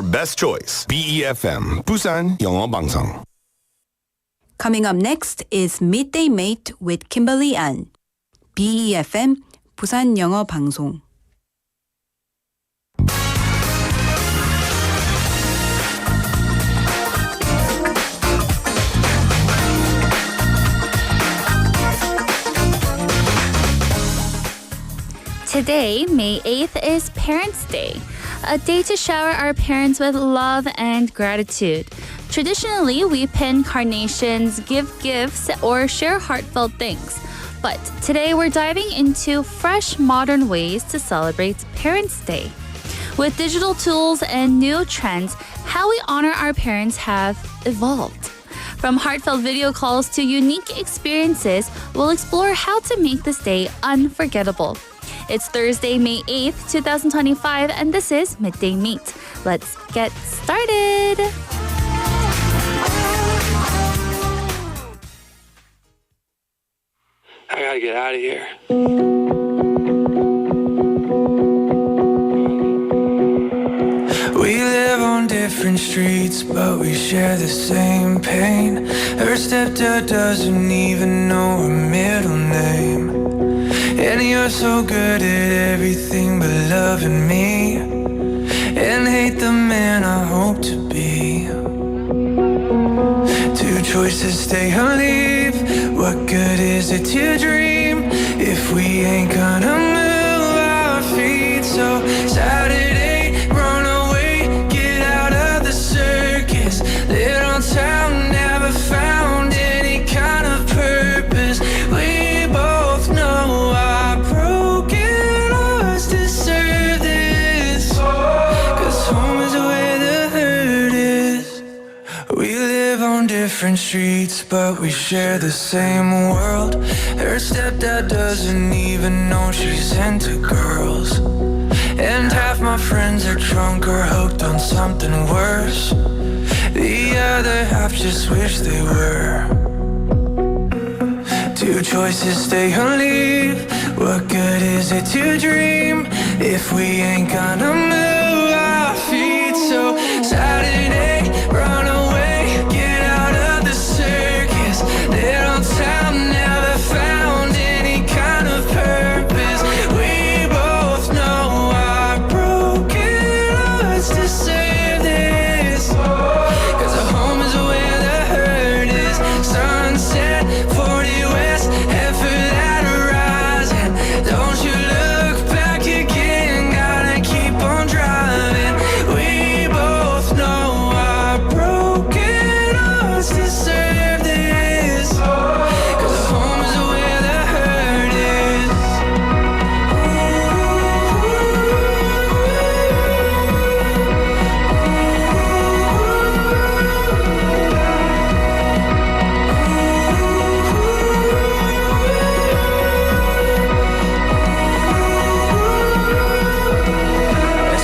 your best choice. BEFM, 부산영어방송. Coming up next is Midday Mate with Kimberly An. BEFM, 부산영어방송. Today, May 8th, is Parents' Day, a day to shower our parents with love and gratitude. Traditionally, we pin carnations, give gifts, or share heartfelt things. But today, we're diving into fresh, modern ways to celebrate Parents' Day. With digital tools and new trends, how we honor our parents have evolved. From heartfelt video calls to unique experiences, we'll explore how to make this day unforgettable. It's Thursday, May 8th, 2025, and this is Midday Mate. Let's get started! I gotta get out of here. We live on different streets, but we share the same pain. Her stepdad doesn't even know her middle name. And you're so good at everything but loving me, and hate the man I hope to be. Two choices, stay or leave. What good is it to dream if we ain't gonna move our feet? So Saturday, run away, get out of the circus. Little town never found any kind of purpose. We both know our broken hearts deserve this, 'cause home is where the hurt is. We live on different streets, but we share the same world. Her stepdad doesn't even know she's into girls, and half my friends are drunk or hooked on something worse. The other half just wish they were. Two choices, stay or leave. What good is it to dream if we ain't gonna move our feet? So Saturday, run away, get out of the circus. Little town never found any kind of purpose. We both know our broken hearts deserve this, 'cause a home is where the hurt is. Sunset, 40 West, head for that horizon. Don't you look back again, gotta keep on driving. We both know our broken hearts deserve this, 'cause a home is where the hurt is.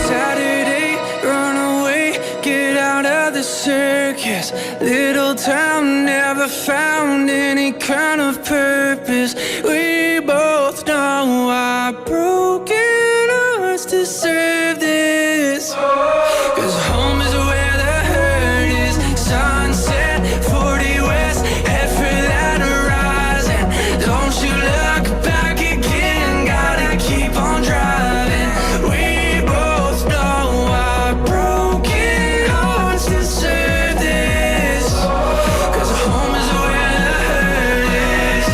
Saturday, run away, get out of the circus. Little town never found any kind of purpose. We both know our broken hearts deserve this, 'cause home is where the hurt is. Sunset, 40 West, head for that horizon. Don't you look back again, gotta keep on driving. We both know our broken hearts deserve this, 'cause home is where the hurt is.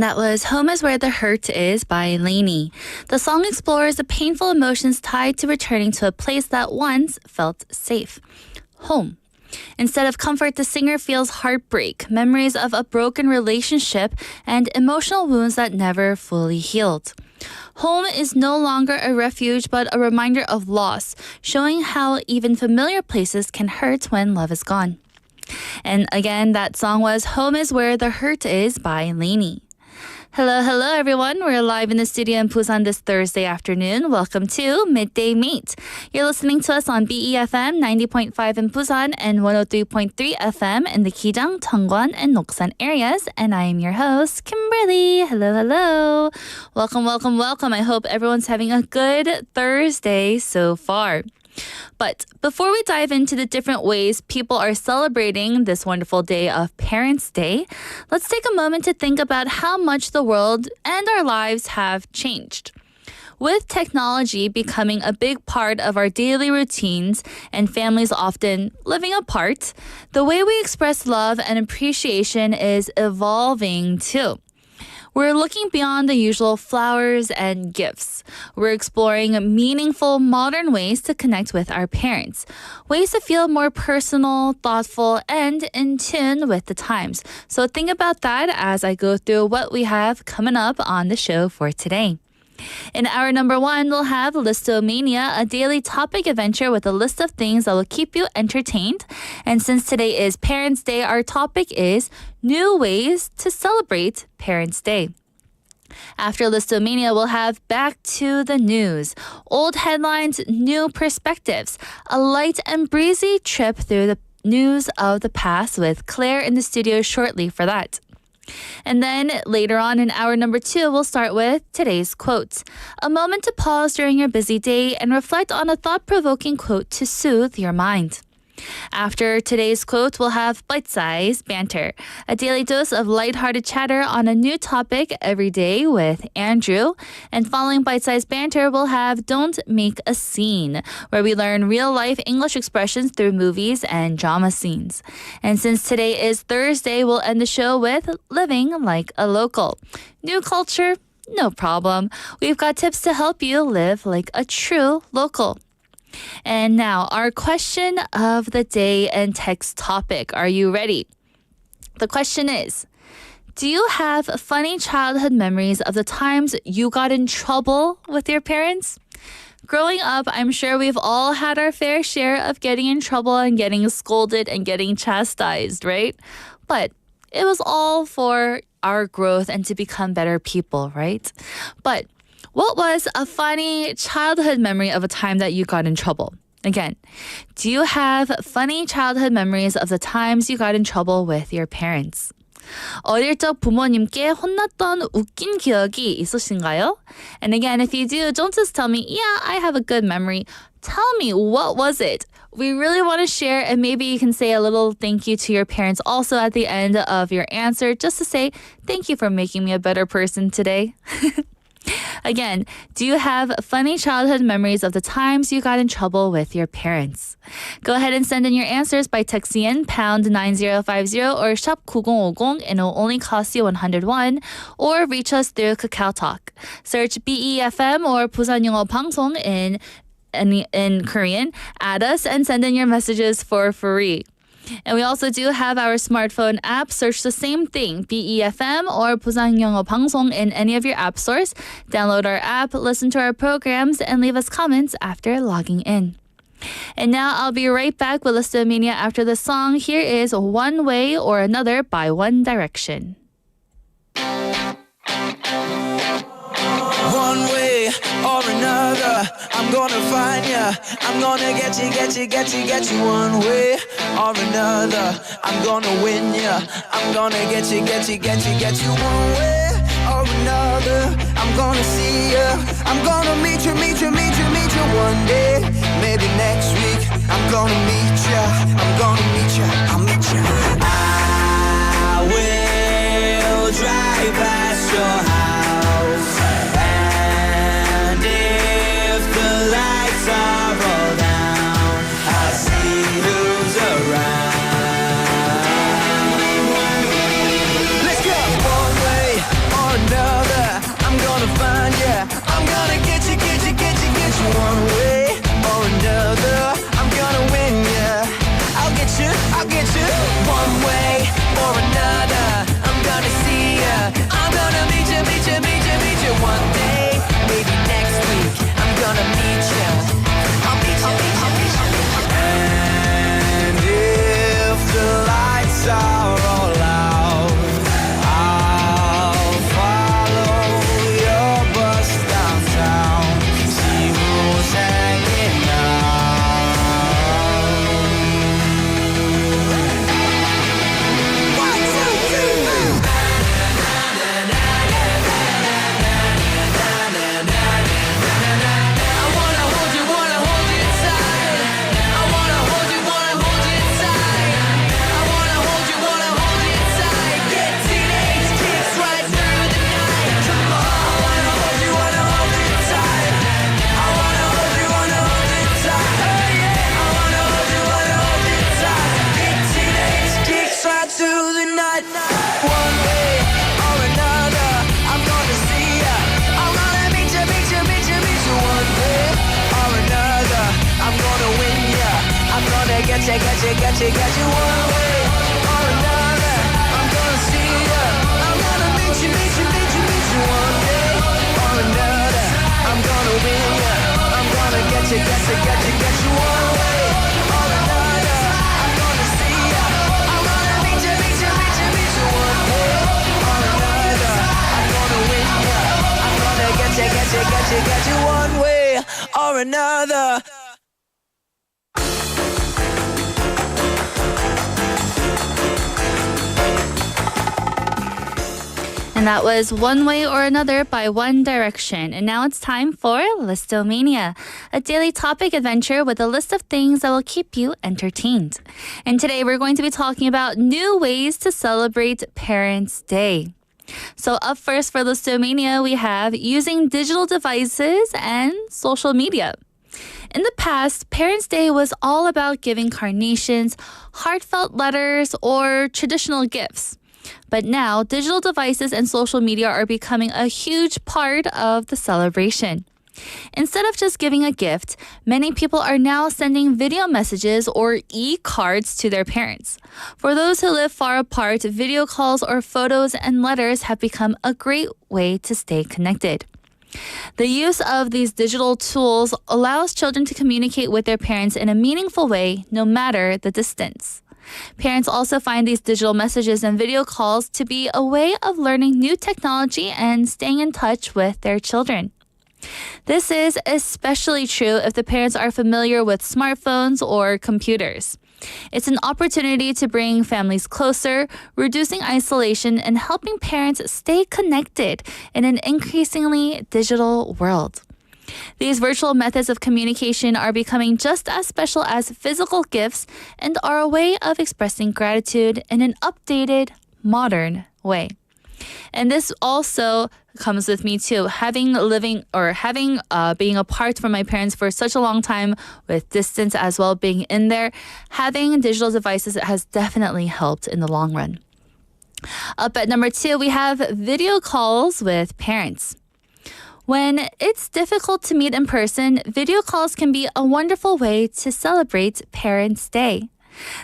And that was Home is Where the Hurt Is by Lainey. The song explores the painful emotions tied to returning to a place that once felt safe. Home. Instead of comfort, the singer feels heartbreak, memories of a broken relationship, and emotional wounds that never fully healed. Home is no longer a refuge but a reminder of loss, showing how even familiar places can hurt when love is gone. And again, that song was Home is Where the Hurt Is by Lainey. Hello everyone. We're live in the studio in Busan this Thursday afternoon. Welcome to Midday Mate. You're listening to us on BEFM 90.5 in Busan and 103.3 FM in the Kijang, Tongwon, and Noksan areas. And I am your host, Kimberly. Hello. Welcome. I hope everyone's having a good Thursday so far. But before we dive into the different ways people are celebrating this wonderful day of Parents' Day, let's take a moment to think about how much the world and our lives have changed. With technology becoming a big part of our daily routines and families often living apart, the way we express love and appreciation is evolving too. We're looking beyond the usual flowers and gifts. We're exploring meaningful modern ways to connect with our parents, ways to feel more personal, thoughtful, and in tune with the times. So think about that as I go through what we have coming up on the show for today. In hour number 1, we'll have Listomania, a daily topic adventure with a list of things that will keep you entertained. And since today is Parents' Day, our topic is new ways to celebrate Parents' Day. After Listomania, we'll have Back to the News. Old headlines, new perspectives. A light and breezy trip through the news of the past with Claire in the studio shortly for that. And then later on in hour number 2, we'll start with today's quote. A moment to pause during your busy day and reflect on a thought-provoking quote to soothe your mind. After today's quote, we'll have bite-sized banter, a daily dose of lighthearted chatter on a new topic every day with Andrew. And following bite-sized banter, we'll have Don't Make a Scene, where we learn real-life English expressions through movies and drama scenes. And since today is Thursday, we'll end the show with Living Like a Local. New culture? No problem. We've got tips to help you live like a true local. And now, our question of the day and text topic. Are you ready? The question is, do you have funny childhood memories of the times you got in trouble with your parents? Growing up, I'm sure we've all had our fair share of getting in trouble and getting scolded and getting chastised, right? But it was all for our growth and to become better people, right? But what was a funny childhood memory of a time that you got in trouble? Again, do you have funny childhood memories of the times you got in trouble with your parents? 어릴 적 부모님께 혼났던 웃긴 기억이 있으신가요? And again, if you do, don't just tell me, yeah, I have a good memory. Tell me, what was it? We really want to share, and maybe you can say a little thank you to your parents also at the end of your answer, just to say, thank you for making me a better person today. Again, do you have funny childhood memories of the times you got in trouble with your parents? Go ahead and send in your answers by texting in pound 9050 or shop 9050 and it will only cost you 101, or reach us through KakaoTalk. Search BEFM or 부산영어방송 in Korean, add us and send in your messages for free. And we also do have our smartphone app. Search the same thing, BEFM or 부산영어방송 in any of your app stores. Download our app, listen to our programs, and leave us comments after logging in. And now I'll be right back with Listomania after the song. Here is One Way or Another by One Direction. One way or another, I'm gonna find ya. I'm gonna get you one way or another. I'm gonna win ya. I'm gonna get you one way or another. I'm gonna see ya. I'm gonna meet you one day. Maybe next week. I'm gonna meet ya. I'll meet ya. I will drive past your house. And if the lights are all down, I'll see who's around. Let's go! One way or got you one way or another. I'm gonna see ya. I'm gonna meet you one day or another. I'm gonna win ya. I'm gonna get you one way or another. I'm gonna see ya. I'm gonna meet you one day or another. I'm gonna win ya. I'm gonna get you one way or another. And that was One Way or Another by One Direction. And now it's time for Listomania, a daily topic adventure with a list of things that will keep you entertained. And today we're going to be talking about new ways to celebrate Parents' Day. So up first for Listomania, we have using digital devices and social media. In the past, Parents' Day was all about giving carnations, heartfelt letters, or traditional gifts. But now, digital devices and social media are becoming a huge part of the celebration. Instead of just giving a gift, many people are now sending video messages or e-cards to their parents. For those who live far apart, video calls or photos and letters have become a great way to stay connected. The use of these digital tools allows children to communicate with their parents in a meaningful way, no matter the distance. Parents also find these digital messages and video calls to be a way of learning new technology and staying in touch with their children. This is especially true if the parents are familiar with smartphones or computers. It's an opportunity to bring families closer, reducing isolation and helping parents stay connected in an increasingly digital world. These virtual methods of communication are becoming just as special as physical gifts and are a way of expressing gratitude in an updated, modern way. And this also comes with me too. Being apart from my parents for such a long time with distance as well being in there, having digital devices has definitely helped in the long run. Up at number 2, we have video calls with parents. When it's difficult to meet in person, video calls can be a wonderful way to celebrate Parents' Day.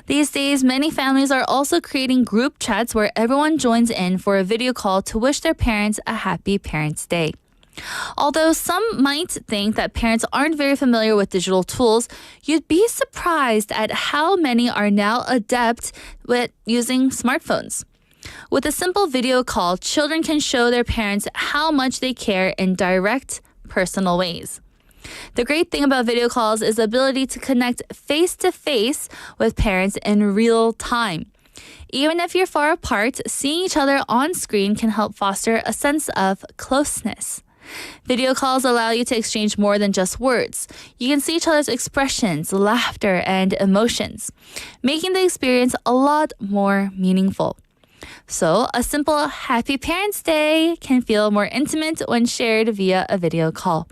These days, many families are also creating group chats where everyone joins in for a video call to wish their parents a happy Parents' Day. Although some might think that parents aren't very familiar with digital tools, you'd be surprised at how many are now adept with using smartphones. With a simple video call, children can show their parents how much they care in direct, personal ways. The great thing about video calls is the ability to connect face-to-face with parents in real time. Even if you're far apart, seeing each other on screen can help foster a sense of closeness. Video calls allow you to exchange more than just words. You can see each other's expressions, laughter, and emotions, making the experience a lot more meaningful. So, a simple Happy Parents' Day can feel more intimate when shared via a video call.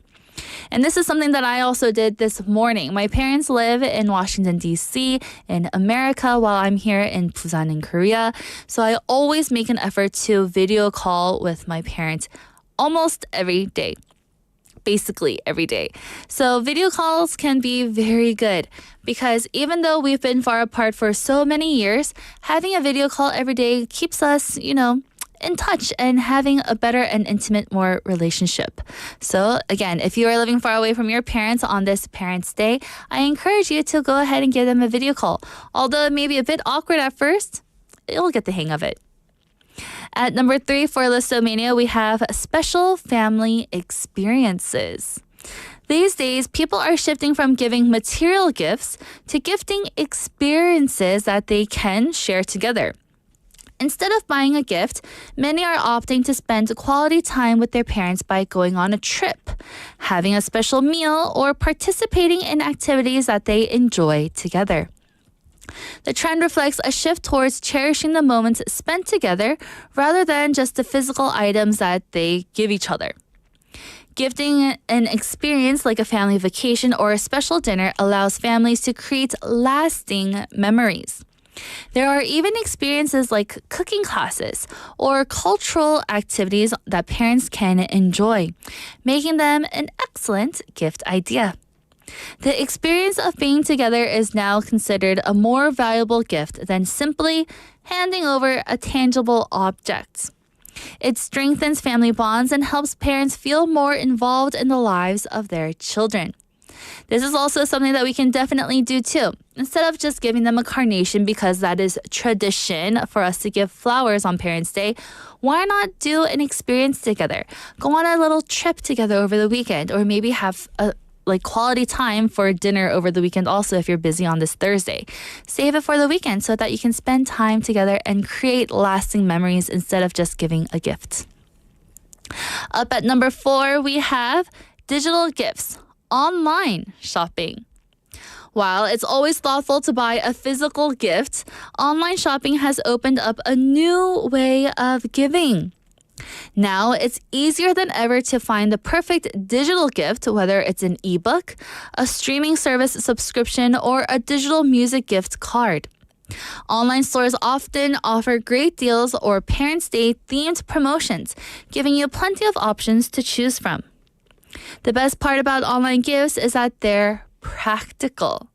And this is something that I also did this morning. My parents live in Washington, D.C. in America while I'm here in Busan in Korea. So I always make an effort to video call with my parents almost every day. Basically every day. So video calls can be very good because even though we've been far apart for so many years, having a video call every day keeps us, in touch and having a better and intimate more relationship. So again, if you are living far away from your parents on this Parents' Day, I encourage you to go ahead and give them a video call. Although it may be a bit awkward at first, you'll get the hang of it. At number 3 for Listomania, we have special family experiences. These days, people are shifting from giving material gifts to gifting experiences that they can share together. Instead of buying a gift, many are opting to spend quality time with their parents by going on a trip, having a special meal, or participating in activities that they enjoy together. The trend reflects a shift towards cherishing the moments spent together rather than just the physical items that they give each other. Gifting an experience like a family vacation or a special dinner allows families to create lasting memories. There are even experiences like cooking classes or cultural activities that parents can enjoy, making them an excellent gift idea. The experience of being together is now considered a more valuable gift than simply handing over a tangible object. It strengthens family bonds and helps parents feel more involved in the lives of their children. This is also something that we can definitely do too. Instead of just giving them a carnation because that is tradition for us to give flowers on Parents' Day, why not do an experience together? Go on a little trip together over the weekend, or maybe have a quality time for dinner over the weekend also if you're busy on this Thursday. Save it for the weekend so that you can spend time together and create lasting memories instead of just giving a gift. Up at number 4, we have digital gifts, online shopping. While it's always thoughtful to buy a physical gift, online shopping has opened up a new way of giving. Now, it's easier than ever to find the perfect digital gift, whether it's an ebook, a streaming service subscription, or a digital music gift card. Online stores often offer great deals or Parents' Day themed promotions, giving you plenty of options to choose from. The best part about online gifts is that they're practical.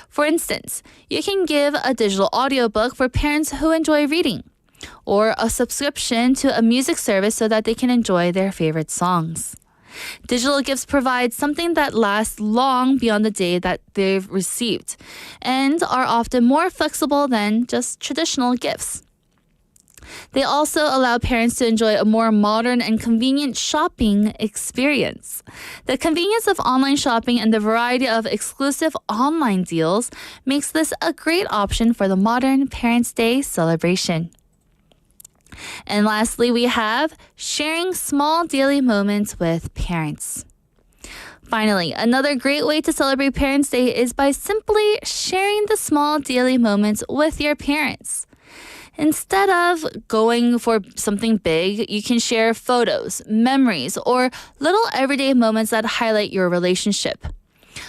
For instance, you can give a digital audiobook for parents who enjoy reading, or a subscription to a music service so that they can enjoy their favorite songs. Digital gifts provide something that lasts long beyond the day that they've received, and are often more flexible than just traditional gifts. They also allow parents to enjoy a more modern and convenient shopping experience. The convenience of online shopping and the variety of exclusive online deals makes this a great option for the modern Parents' Day celebration. And lastly, we have sharing small daily moments with parents. Finally, another great way to celebrate Parents' Day is by simply sharing the small daily moments with your parents. Instead of going for something big, you can share photos, memories, or little everyday moments that highlight your relationship.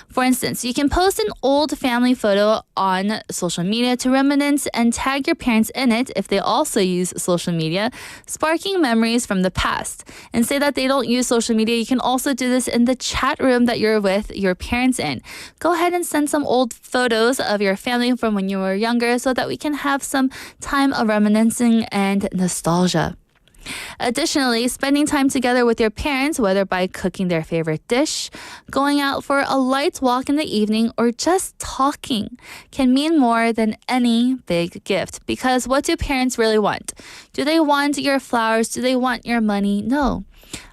For instance, you can post an old family photo on social media to reminisce and tag your parents in it if they also use social media, sparking memories from the past. And say that they don't use social media, you can also do this in the chat room that you're with your parents in. Go ahead and send some old photos of your family from when you were younger so that we can have some time of reminiscing and nostalgia. Additionally, spending time together with your parents, whether by cooking their favorite dish, going out for a light walk in the evening, or just talking, can mean more than any big gift. Because what do parents really want? Do they want your flowers? Do they want your money? No.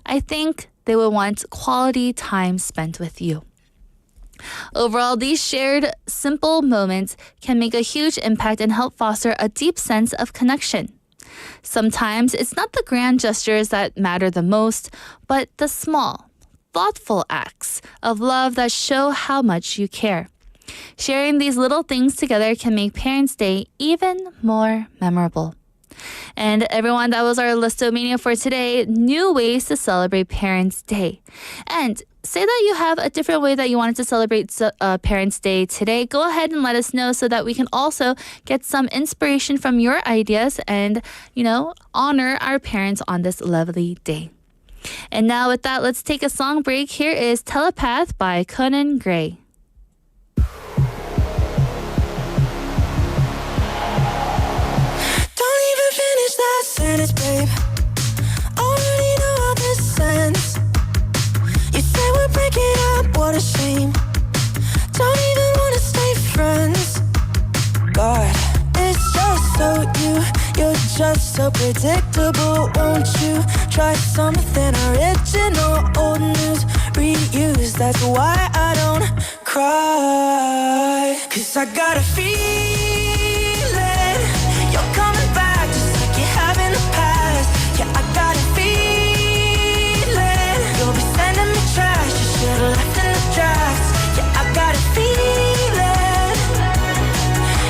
I think they will want quality time spent with you. Overall, these shared, simple moments can make a huge impact and help foster a deep sense of connection. Sometimes it's not the grand gestures that matter the most, but the small, thoughtful acts of love that show how much you care. Sharing these little things together can make Parents' Day even more memorable. And everyone, that was our Listomania for today. New ways to celebrate Parents' Day. And say that you have a different way that you wanted to celebrate Parents' Day today. Go ahead and let us know so that we can also get some inspiration from your ideas and, honor our parents on this lovely day. And now with that, let's take a song break. Here is Telepath by Conan Gray. That sentence, babe. Already know how this ends. You say we're breaking up, what a shame. Don't even wanna stay friends. God, it's just so you're just so predictable. Won't you try something original? Old news, reuse, that's why I don't cry. 'Cause I got a feeling you're coming back in the past. Yeah, I got a feeling you'll be sending me trash you should've left in the drafts. Yeah, I got a feeling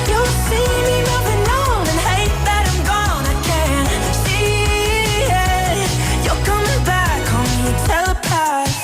you'll see me moving on and hate that I'm gone. I can't see it. You're coming back, call me a telepath.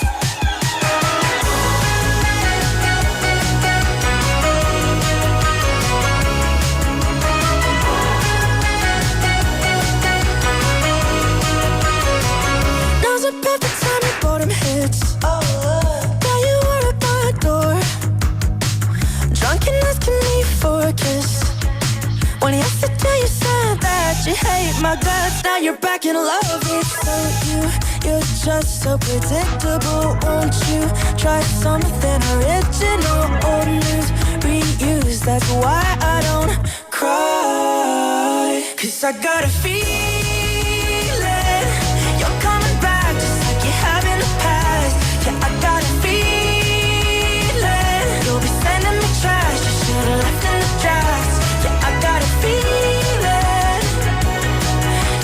my guts, now you're back in love. It's so you're just so predictable. Won't you try something original? Old news, reuse, that's why I don't cry. 'Cause I got a feeling you're coming back just like you have in the past. Yeah, I got a feeling you'll be sending me trash you should've left in the drafts. Yeah, I got a feeling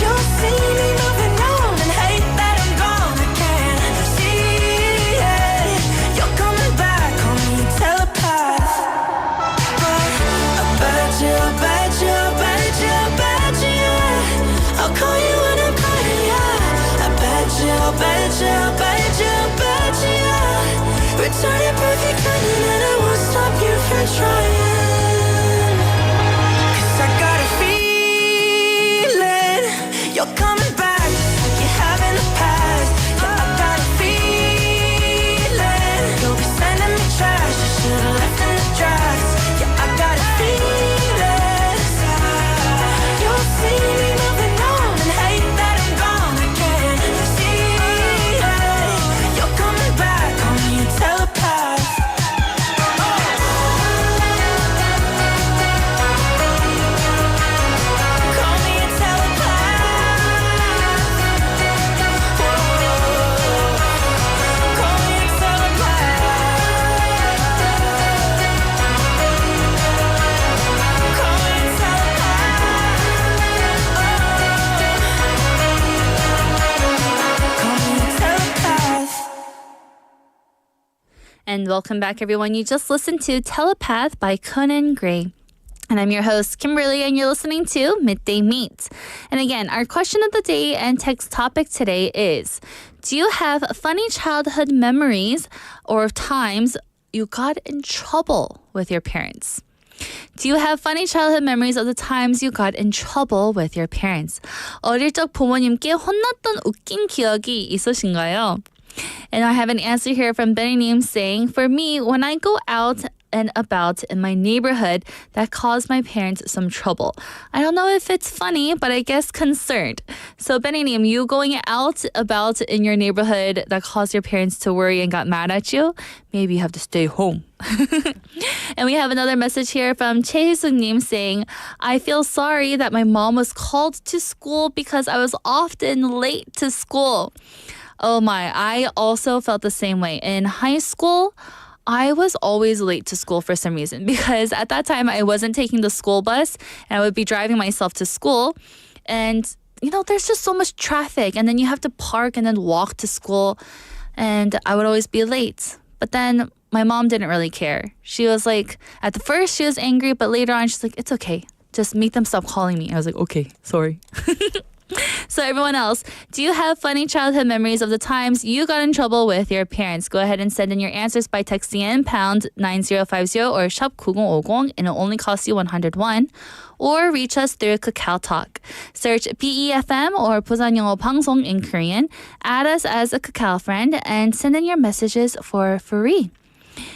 you'll see me moving on and hate that I'm gone. I can't see it. You're coming back, call me telepath. But I bet you, I bet you, I bet you, I bet you I'll call you when I'm crying, yeah. I bet you, I bet you, I bet you, I bet you return it perfect timing and I won't stop you from trying. 'Cause I got a feeling you're coming back like you have in the past. Yeah, I got a feeling you'll be sending me trash you should've left in the drafts. Yeah, I got a feeling you'll see me moving on and hate that I'm gone. I can't see it. You're coming back, call me a telepath. Call me a telepath. Call me a telepath. Call me a telepath. And welcome back, everyone. You just listened to Telepath by Conan Gray. And I'm your host, Kimberly, and you're listening to Midday Mate. And again, our question of the day and text topic today is, do you have funny childhood memories or times you got in trouble with your parents? Do you have funny childhood memories of the times you got in trouble with your parents? 어릴 적 부모님께 혼났던 웃긴 기억이 있으신가요? And I have an answer here from Benny Neem saying, for me, when I go out and about in my neighborhood, that caused my parents some trouble. I don't know if it's funny, but I guess concerned. So Benny Neem, you going out about in your neighborhood that caused your parents to worry and got mad at you? Maybe you have to stay home. And we have another message here from Chae-Sung Nim saying, I feel sorry that my mom was called to school because I was often late to school. Oh my, I also felt the same way. In high school, I was always late to school for some reason because at that time I wasn't taking the school bus and I would be driving myself to school. And, you know, there's just so much traffic and then you have to park and then walk to school. And I would always be late. But then my mom didn't really care. She was like, at the first she was angry, but later on she's like, it's okay. Just make them stop calling me. I was like, okay, sorry. So everyone else, do you have funny childhood memories of the times you got in trouble with your parents? Go ahead and send in your answers by texting in pound 9050 or shop 9050 and it'll only cost you 101. Or reach us through Kakao Talk. Search BEFM or 부산영어방송 in Korean. Add us as a Kakao friend and send in your messages for free.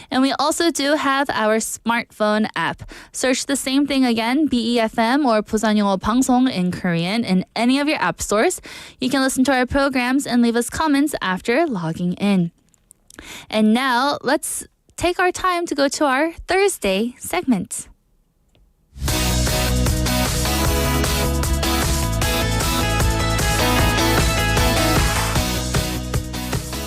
And we also do have our smartphone app. Search the same thing again, BEFM or 부산영어방송 in Korean in any of your app stores. You can listen to our programs and leave us comments after logging in. And now, let's take our time to go to our Thursday segment.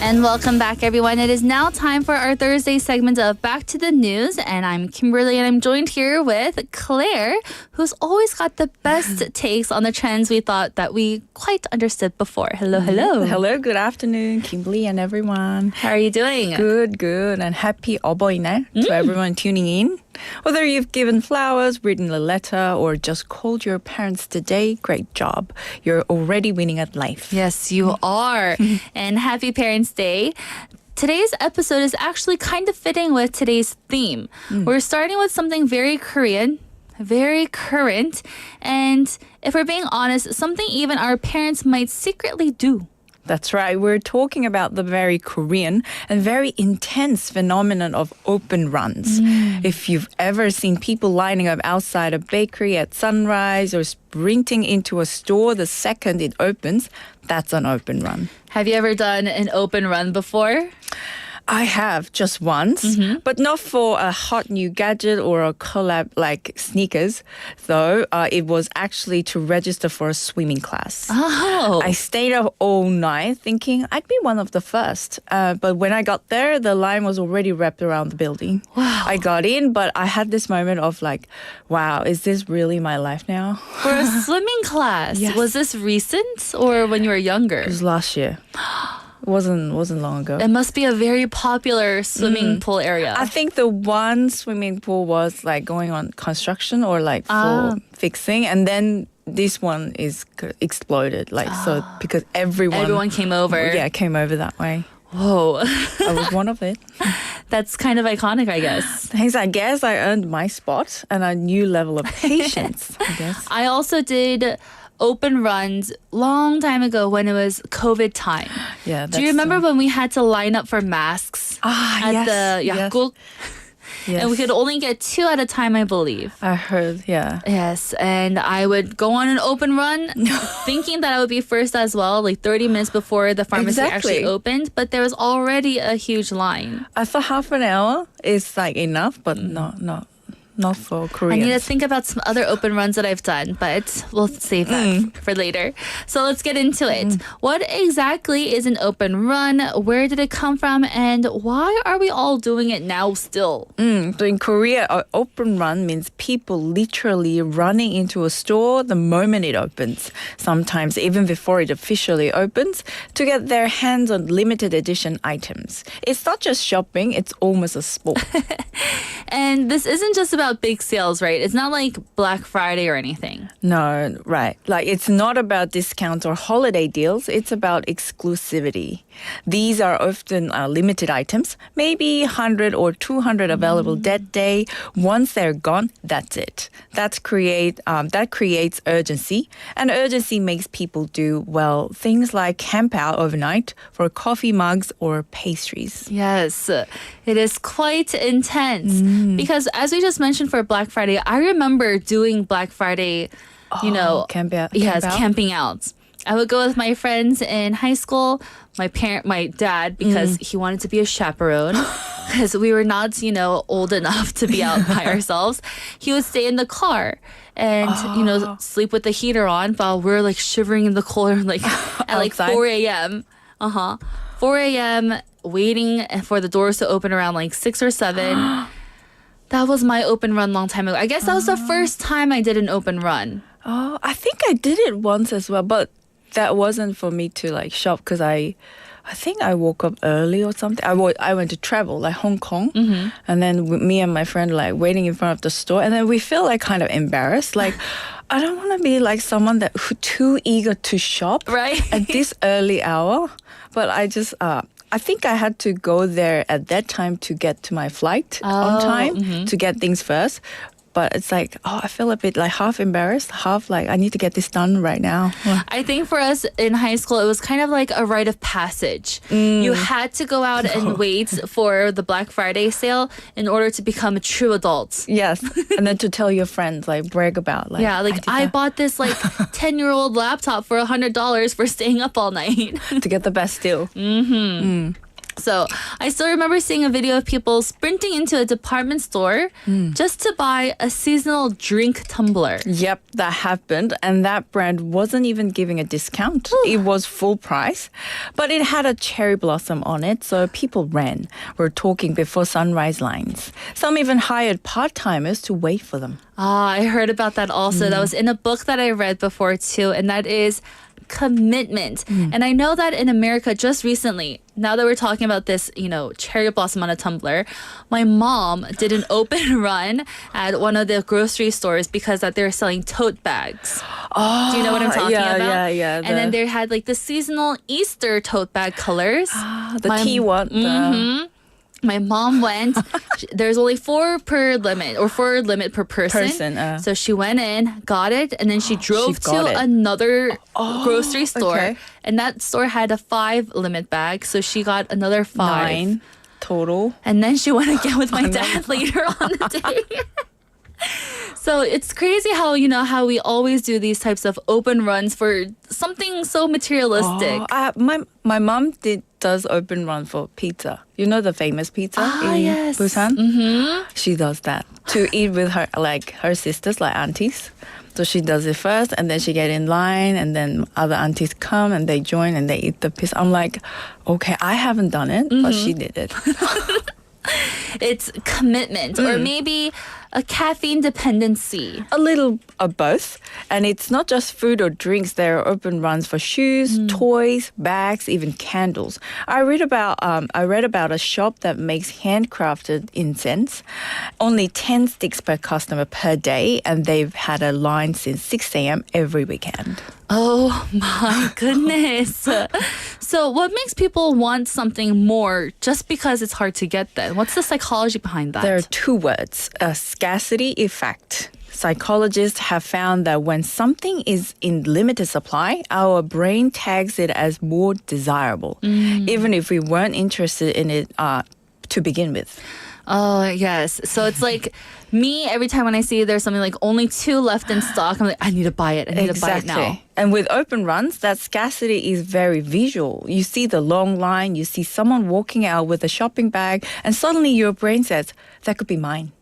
And welcome back, everyone. It is now time for our Thursday segment of Back to the News. And I'm Kimberly, and I'm joined here with Claire, who's always got the best takes on the trends we thought that we quite understood before. Hello, hello. Hello, good afternoon, Kimberly and everyone. How are you doing? Good, and happy 어버이날 to everyone tuning in. Whether you've given flowers, written a letter, or just called your parents today, great job. You're already winning at life. Yes, you are. And happy Parents' Day. Today's episode is actually kind of fitting with today's theme. We're starting with something very Korean, very current, and if we're being honest, something even our parents might secretly do That's right. We're talking about the very Korean and very intense phenomenon of open runs. If you've ever seen people lining up outside a bakery at sunrise or sprinting into a store the second it opens, that's an open run. Have you ever done an open run before? I have just once, but not for a hot new gadget or a collab like sneakers, though. It was actually to register for a swimming class. Oh. I stayed up all night thinking I'd be one of the first. But when I got there, the line was already wrapped around the building. Wow. I got in, but I had this moment of like, wow, is this really my life now? For a swimming class. Yes. Was this recent or when you were younger? It was last year. It wasn't long ago. It must be a very popular swimming pool area. I think the one swimming pool was like going on construction or like for fixing, and then this one is exploded. Like so because everyone came over. Yeah, came over that way. Whoa. I was one of it. That's kind of iconic, I guess. Thanks. I guess I earned my spot and a new level of patience. I guess. I also did open runs long time ago when it was COVID time. Yeah. Do you remember when we had to line up for masks at yes, the yes. yakguk? Yes. And we could only get 2 at a time, I believe. I heard. Yeah. Yes, and I would go on an open run thinking that I would be first as well, like 30 minutes before the pharmacy actually Exactly. opened, but there was already a huge line. I thought half an hour is like enough, but not for I Koreans. need to think about some other open runs that I've done, but we'll save that for later. So let's get into it. What exactly is an open run? Where did it come from? And why are we all doing it now still? So in Korea, an open run means people literally running into a store the moment it opens, sometimes even before it officially opens, to get their hands on limited edition items. It's not just shopping, it's almost a sport. And this isn't just about big sales, right? It's not like Black Friday or anything. No, right. Like it's not about discounts or holiday deals. It's about exclusivity. These are often limited items, maybe 100 or 200 available that day. Once they're gone, that's it. That creates urgency, and urgency makes people do, well, things like camp out overnight for coffee mugs or pastries. Yes, it is quite intense because as we just mentioned for Black Friday, I remember doing Black Friday, Camp out. camping out. I would go with my friends in high school, my dad, because he wanted to be a chaperone because we were not, old enough to be out by ourselves. He would stay in the car and, sleep with the heater on while we're like shivering in the cold like at like Outside? 4 a.m. 4 a.m. waiting for the doors to open around like 6 or 7. That was my open run long time ago. I guess that was the first time I did an open run. Oh, I think I did it once as well, but that wasn't for me to like shop because I think I woke up early or something. I went to travel like Hong Kong, and then me and my friend like waiting in front of the store, and then we feel like kind of embarrassed, like. I don't want to be like someone who too eager to shop Right. at this early hour, but I just I think I had to go there at that time to get to my flight on time to get things first. But it's like, I feel a bit like half embarrassed, half like I need to get this done right now. I think for us in high school, it was kind of like a rite of passage. You had to go out and wait for the Black Friday sale in order to become a true adult. Yes, and then to tell your friends, like brag about, like I bought this like 10-year-old laptop for $100 for staying up all night. to get the best deal. So I still remember seeing a video of people sprinting into a department store just to buy a seasonal drink tumbler. Yep, that happened, and that brand wasn't even giving a discount. It was full price, but it had a cherry blossom on it, so people ran. We're talking before sunrise lines. Some even hired part-timers to wait for them. I heard about that also. That was in a book that I read before too, and that is commitment. And I know that in America just recently, now that we're talking about this, cherry blossom on a tumbler, my mom did an open run at one of the grocery stores because that they're selling tote bags. Do you know what I'm talking about? Yeah. And then they had like the seasonal Easter tote bag colors. The tea one. My mom went. There's only 4 per limit or 4 limit per person. So she went in, got it, and then she drove to another grocery store. Okay. And that store had a 5 limit bag. So she got another 5. 9 total. And then she went again with my dad later on the day. So it's crazy how, how we always do these types of open runs for something so materialistic. My mom does open run for pizza. You know the famous pizza in yes. Busan? Mm-hmm. She does that to eat with her sisters, like aunties. So she does it first, and then she get in line, and then other aunties come and they join and they eat the pizza. I'm like, okay, I haven't done it, but she did it. It's commitment or maybe a caffeine dependency. A little of both. And it's not just food or drinks. There are open runs for shoes, toys, bags, even candles. I read about a shop that makes handcrafted incense. Only 10 sticks per customer per day, and they've had a line since 6 a.m. every weekend. Oh my goodness. So what makes people want something more just because it's hard to get then? What's the psychology behind that? There are 2 words, a scarcity effect. Psychologists have found that when something is in limited supply, our brain tags it as more desirable, even if we weren't interested in it to begin with. Oh, yes. So it's like me, every time when I see there's something like only 2 left in stock, I'm like, I need to buy it. I need to buy it now. And with open runs, that scarcity is very visual. You see the long line, you see someone walking out with a shopping bag, and suddenly your brain says, that could be mine.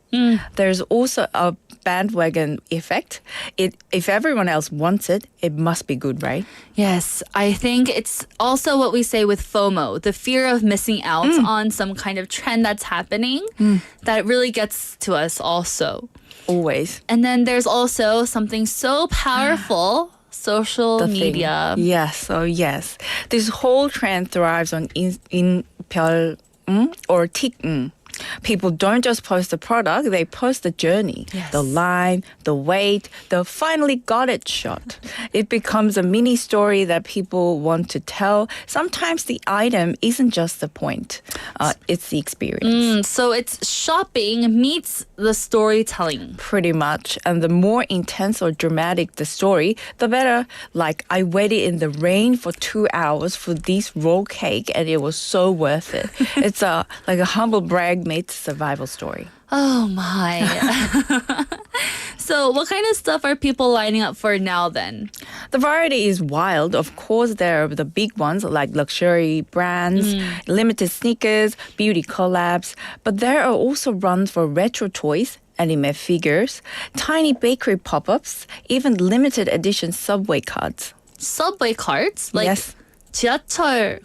There's also a bandwagon effect. If everyone else wants it, it must be good, right? Yes, I think it's also what we say with FOMO, the fear of missing out on some kind of trend that's happening that really gets to us also. Always. And then there's also something so powerful, social media. Yes, oh yes. This whole trend thrives on 인별 or 틱. People don't just post the product, they post the journey, the line, the wait, the finally got it shot. It becomes a mini story that people want to tell. Sometimes the item isn't just the point, it's the experience. So it's shopping meets the storytelling. Pretty much. And the more intense or dramatic the story, the better. Like, I waited in the rain for 2 hours for this roll cake and it was so worth it. It's like a humble brag meets survival story. Oh my. So what kind of stuff are people lining up for now then? The variety is wild. Of course, there are the big ones like luxury brands, limited sneakers, beauty collabs. But there are also runs for retro toys, anime figures, tiny bakery pop-ups, even limited edition subway cards. Subway cards? Like yes. 지하철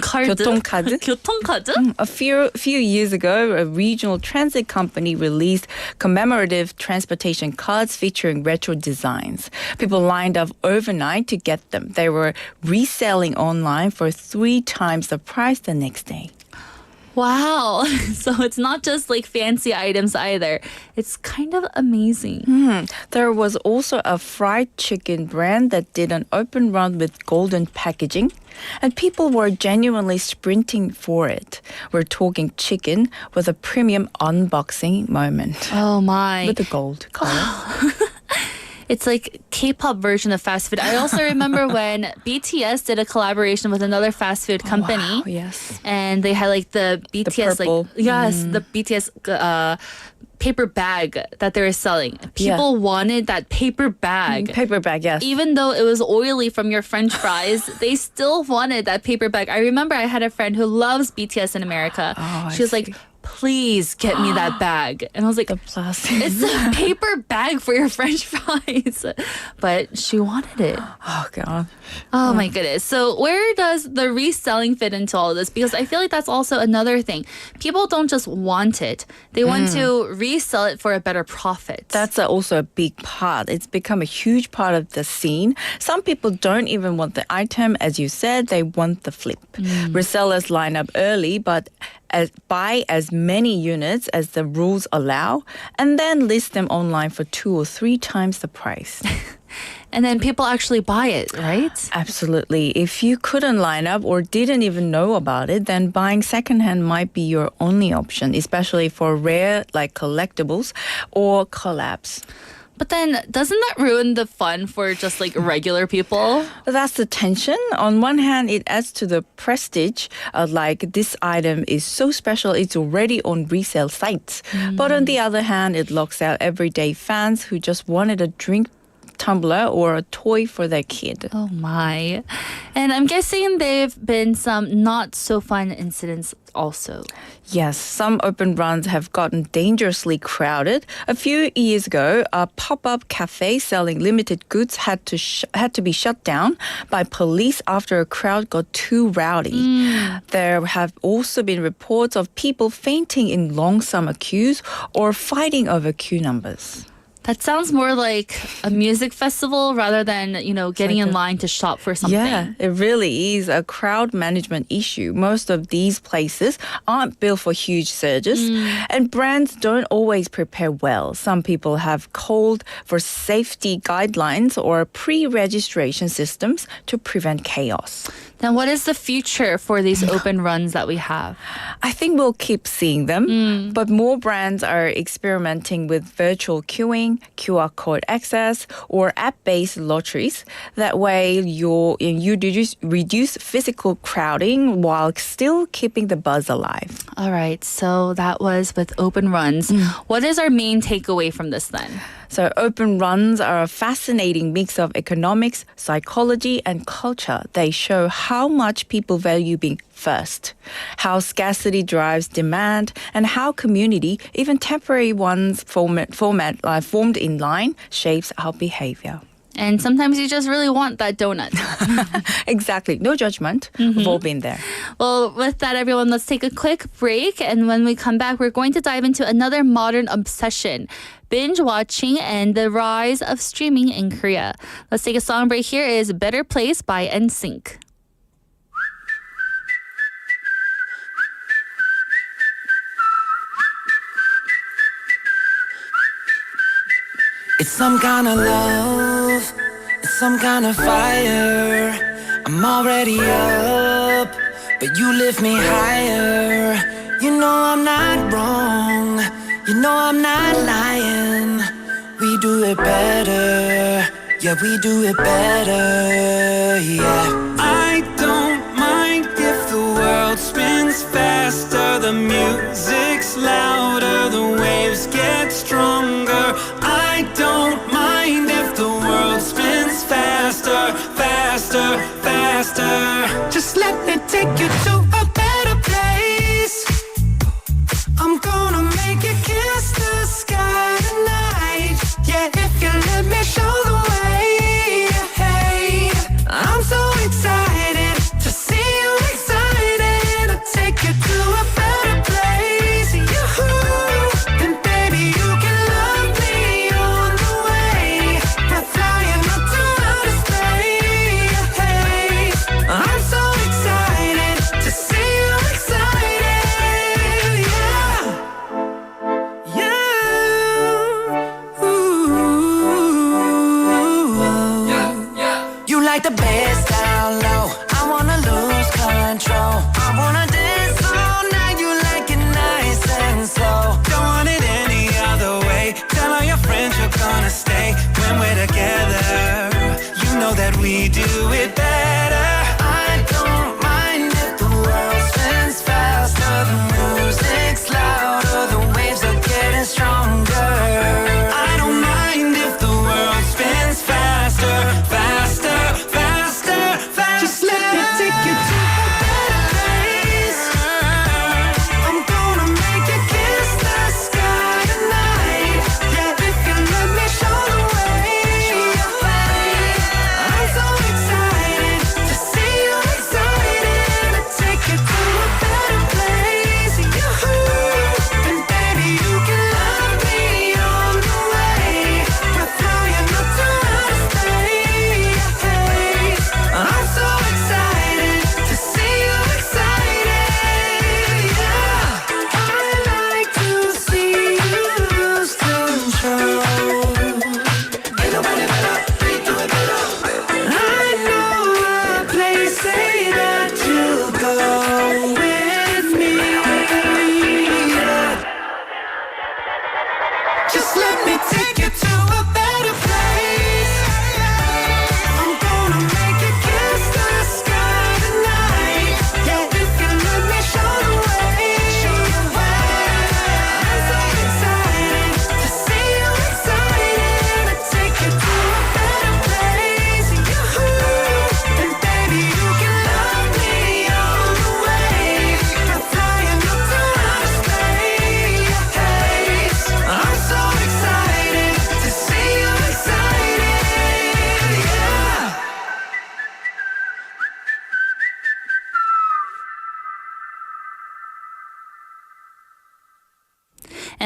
카드? 교통카드? 교통카드? A few years ago, a regional transit company released commemorative transportation cards featuring retro designs. People lined up overnight to get them. They were reselling online for 3 times the price the next day. Wow. So it's not just like fancy items either. It's kind of amazing. There was also a fried chicken brand that did an open run with golden packaging, and people were genuinely sprinting for it. We're talking chicken with a premium unboxing moment. Oh my. With the gold color. It's like K-pop version of fast food. I also remember when BTS did a collaboration with another fast food company. Wow, yes. And they had like the BTS purple. the BTS paper bag that they were selling. People wanted that paper bag. Paper bag, yes. Even though it was oily from your French fries, they still wanted that paper bag. I remember I had a friend who loves BTS in America. She was like, please get me that bag. And I was like, The plastic. it's a paper bag for your French fries. But she wanted it. Oh, God. Oh my goodness. So where does the reselling fit into all of this? Because I feel like that's also another thing. People don't just want it. They want to resell it for a better profit. That's also a big part. It's become a huge part of the scene. Some people don't even want the item. As you said, they want the flip. Resellers line up early, but buy as many units as the rules allow, and then list them online for 2 or 3 times the price. and then people actually buy it, right? Absolutely. If you couldn't line up or didn't even know about it, then buying secondhand might be your only option, especially for rare like collectibles or collabs. But then doesn't that ruin the fun for just like regular people? But that's the tension. On one hand, it adds to the prestige, like this item is so special, it's already on resale sites. But on the other hand, it locks out everyday fans who just wanted a drink tumbler or a toy for their kid. Oh my. And I'm guessing there've been some not so fun incidents also. Yes, some open runs have gotten dangerously crowded. A few years ago, a pop-up cafe selling limited goods had to be shut down by police after a crowd got too rowdy. There have also been reports of people fainting in long summer queues or fighting over queue numbers. That sounds more like a music festival rather than, getting in line to shop for something. Yeah, it really is a crowd management issue. Most of these places aren't built for huge surges, and brands don't always prepare well. Some people have called for safety guidelines or pre-registration systems to prevent chaos. Then what is the future for these open runs that we have? I think we'll keep seeing them, but more brands are experimenting with virtual queuing, QR code access, or app-based lotteries. That way, you reduce physical crowding while still keeping the buzz alive. All right, so that was with open runs. What is our main takeaway from this then? So open runs are a fascinating mix of economics, psychology, and culture. They show how much people value being first, how scarcity drives demand, and how community, even temporary ones formed in line, shapes our behavior. And sometimes you just really want that donut. Exactly. No judgment. We've all been there. Well, with that, everyone, let's take a quick break. And when we come back, we're going to dive into another modern obsession, binge watching and the rise of streaming in Korea. Let's take a song break. Here is Better Place by NSYNC. It's some kind of love, it's some kind of fire. I'm already up, but you lift me higher. You know I'm not wrong, you know I'm not lying. We do it better, yeah, we do it better, yeah. I don't mind if the world spins faster, the music's louder, the waves get stronger. I don't mind if the world spins faster, faster, faster. Just let me take you to a better place. I'm gonna make you kiss the sky tonight. Yeah, if you let me show the way. Hey, I'm so excited to see you excited. I'll take you to a better place. Yoo-hoo. And baby, you can love me on the way. We're flying up to outer space. Hey, I'm so excited to see you excited. Yeah, yeah. Ooh. You like the bass down low. I wanna lose control. I wanna dance all night. You like it nice and slow. Don't want it any other way. Tell all your friends you're gonna stay when we're together. You know that we do it better. I don't mind if the world spins faster, the music's louder, the waves are getting stronger. I don't mind if the world spins faster, faster, faster, faster. Just let me take you to a better place. I'm gonna make you kiss the sky tonight. Yeah, if you let me show the way. I'm so excited.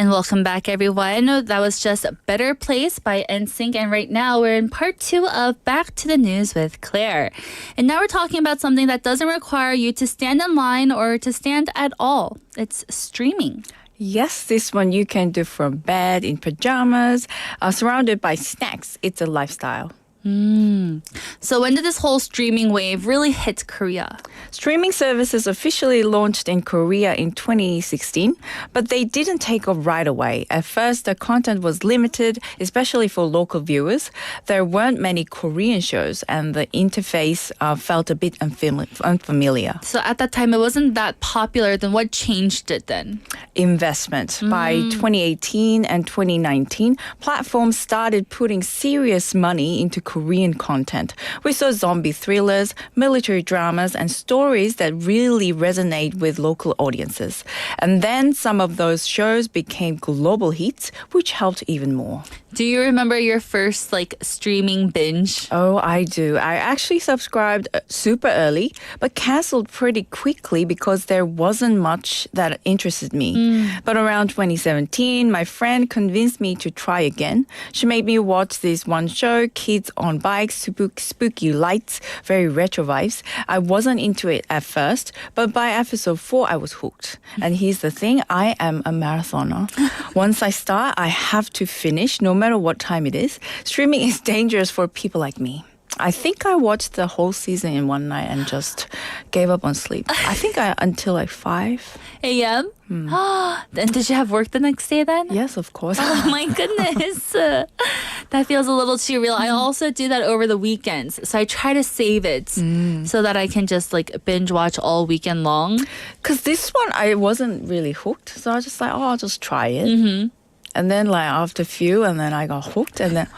And welcome back, everyone. That was just Better Place by NSYNC. And right now we're in part 2 of Back to the News with Claire. And now we're talking about something that doesn't require you to stand in line or to stand at all. It's streaming. Yes, this one you can do from bed, in pajamas, surrounded by snacks. It's a lifestyle. So when did this whole streaming wave really hit Korea? Streaming services officially launched in Korea in 2016, but they didn't take off right away. At first, the content was limited, especially for local viewers. There weren't many Korean shows, and the interface felt a bit unfamiliar. So at that time, it wasn't that popular. Then what changed it then? Investment. By 2018 and 2019, platforms started putting serious money into Korean content. We saw zombie thrillers, military dramas, and stories that really resonate with local audiences. And then some of those shows became global hits, which helped even more. Do you remember your first streaming binge? Oh, I do. I actually subscribed super early, but canceled pretty quickly because there wasn't much that interested me. But around 2017, my friend convinced me to try again. She made me watch this one show, Kids on Bikes, spooky lights, very retro vibes. I wasn't into it at first, but by episode 4, I was hooked. And here's the thing, I am a marathoner. Once I start, I have to finish, no matter what time it is. Streaming is dangerous for people like me. I think I watched the whole season in one night and just gave up on sleep. I think until 5 a.m.? And did you have work the next day then? Yes, of course. Oh my goodness. That feels a little too real. I also do that over the weekends. So I try to save it so that I can just binge watch all weekend long. Because this one, I wasn't really hooked. So I was just I'll just try it. And then after a few, and then I got hooked, and then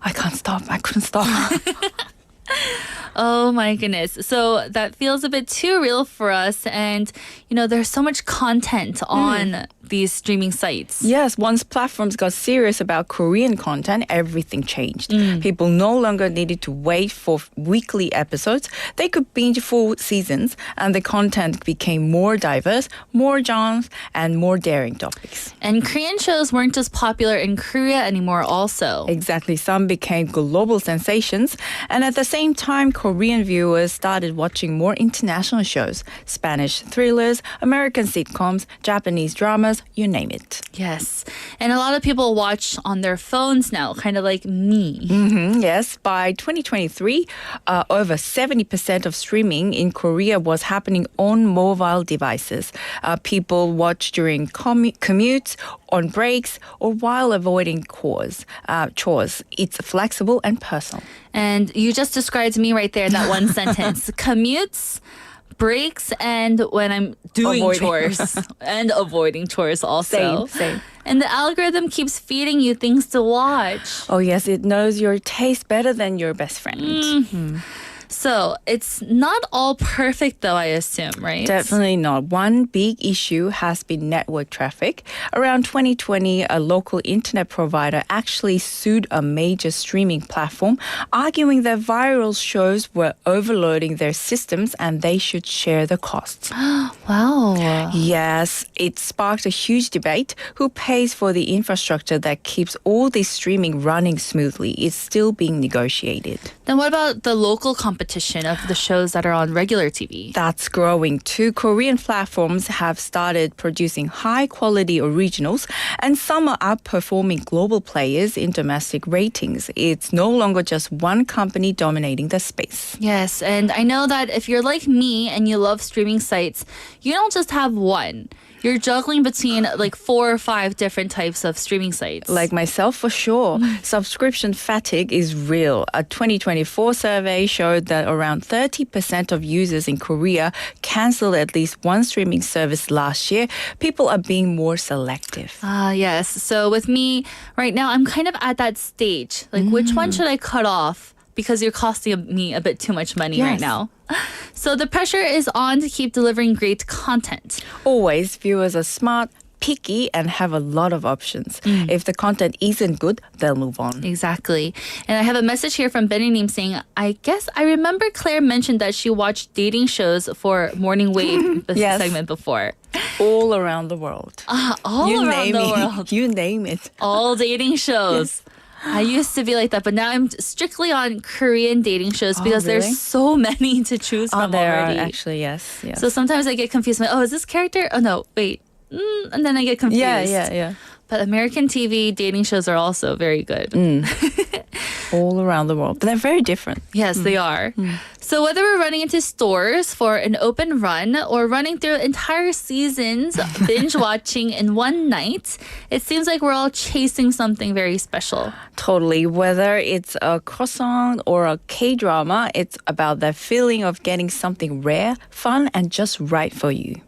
I can't stop. I couldn't stop. Oh my goodness. So that feels a bit too real for us. And, there's so much content on these streaming sites. Yes, once platforms got serious about Korean content, everything changed. People no longer needed to wait for weekly episodes. They could binge full seasons, and the content became more diverse, more genres, and more daring topics. And Korean shows weren't just popular in Korea anymore also. Exactly. Some became global sensations, and at the same time, Korean viewers started watching more international shows, Spanish thrillers, American sitcoms, Japanese dramas, you name it. Yes. And a lot of people watch on their phones now, kind of like me. Yes. By 2023, over 70% of streaming in Korea was happening on mobile devices. People watch during commutes, on breaks, or while avoiding chores. It's flexible and personal. And you just described me right there in that one sentence. Commutes, breaks, and when I'm doing chores and avoiding chores also. Same. And the algorithm keeps feeding you things to watch. Oh yes, it knows your taste better than your best friend. So it's not all perfect though, I assume, right? Definitely not. One big issue has been network traffic. Around 2020, a local internet provider actually sued a major streaming platform, arguing that viral shows were overloading their systems and they should share the costs. Wow. Yes, it sparked a huge debate. Who pays for the infrastructure that keeps all this streaming running smoothly? It's still being negotiated. Then what about the local competition of the shows that are on regular TV? That's growing too. Korean platforms have started producing high-quality originals, and some are outperforming global players in domestic ratings. It's no longer just one company dominating the space. Yes, and I know that if you're like me and you love streaming sites, you don't just have one. You're juggling between 4 or 5 different types of streaming sites. Like myself, for sure. Subscription fatigue is real. A 2024 survey showed that around 30% of users in Korea canceled at least one streaming service last year. People are being more selective. Yes. So with me, right now, I'm kind of at that stage. Which one should I cut off? Because you're costing me a bit too much money right now. So the pressure is on to keep delivering great content. Always, viewers are smart. picky and have a lot of options. If the content isn't good, they'll move on. Exactly. And I have a message here from Benny Neem saying, I guess I remember Claire mentioned that she watched dating shows for Morning Wave Yes. segment before. All around the world. All you around name the it. world. You name it. All dating shows. I used to be like that, but now I'm strictly on Korean dating shows because really? there's so many to choose from there already. are actually, yes. So sometimes I get confused. I'm like, oh, is this character? Oh, no, wait. And then I get confused. yeah. But American TV dating shows are also very good. All around the world. But they're very different. Yes, they are. So whether we're running into stores for an open run or running through entire seasons binge watching in one night, it seems like we're all chasing something very special. Totally. Whether it's a croissant or a K-drama, it's about that feeling of getting something rare, fun, and just right for you.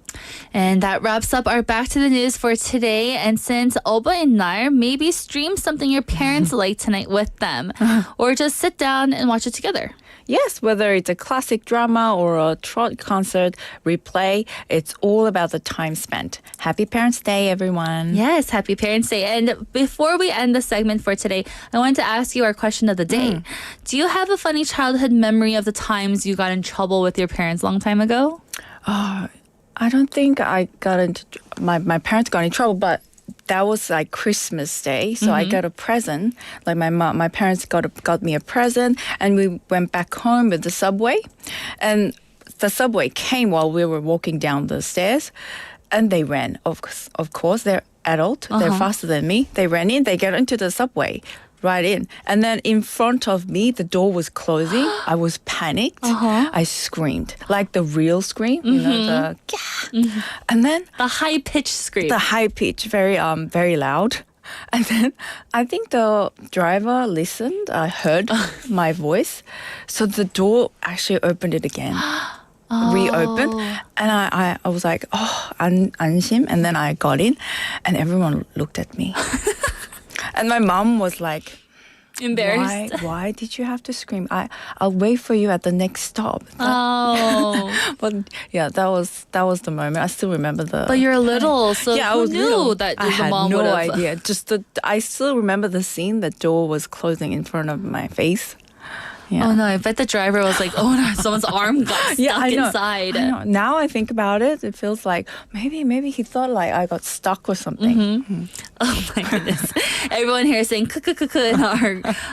And that wraps up our Back to the News for today. And since Oba and Nar, maybe stream something your parents like tonight with them. Or just sit down and watch it together. Yes, whether it's a classic drama or a trot concert replay, it's all about the time spent. Happy Parents' Day, everyone. Yes, happy Parents' Day. And before we end the segment for today, I wanted to ask you our question of the day. Do you have a funny childhood memory of the times you got in trouble with your parents a long time ago? I don't think I got into my parents got in trouble, but that was like Christmas Day, so I got a present. Like my parents got me a present, and we went back home with the subway, and the subway came while we were walking down the stairs, and they ran. Of course, they're adult, they're faster than me. They ran in, they got into the subway. Right in. And then in front of me, the door was closing. I was panicked. I screamed. Like the real scream, you know, the And then The high-pitched scream. the high pitch, very loud. And then I think the driver listened, heard my voice. So the door actually opened it again. Reopened, and I was like, 안심. And then I got in, and everyone looked at me. And my mom was like, Embarrassed. Why did you have to scream? I'll wait for you at the next stop. Oh. But yeah, that was the moment. I still remember the. But you're little, so Yeah, I who was knew little. that I the had mom no would have... idea. I still remember the scene. The door was closing in front of my face. Yeah. Oh no, I bet the driver was like, oh no, someone's arm got stuck I know. inside. I know. Now I think about it, it feels like maybe he thought like I got stuck or something. Oh my goodness. Everyone here is saying kukukuku in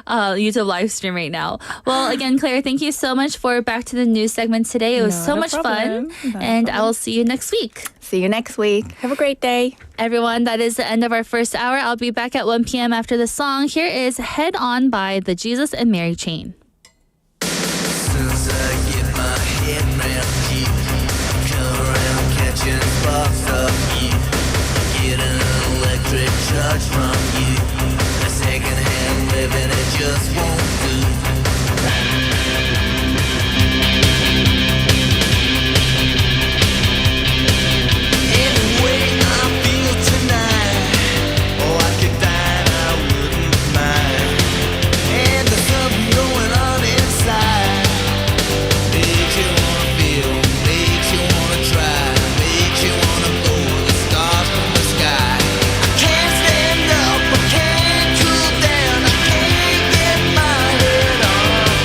our YouTube live stream right now. Well, again, Claire, thank you so much for Back to the News segment today. It was so much fun. And I will see you next week. See you next week. Have a great day. Everyone, that is the end of our first hour. I'll be back at 1 p.m. after the song. Here is Head On by the Jesus and Mary Chain. Since I get my head round you, come around catching sparks of you. Get an electric charge from you. A second-hand living, it just won't do. Anyway, I feel tonight. Oh, I could die and I wouldn't mind. And there's something going on inside. Makes you wanna feel, makes you wanna try, makes you wanna blow the stars from the sky. I can't stand up, I can't cool down, I can't get my head on.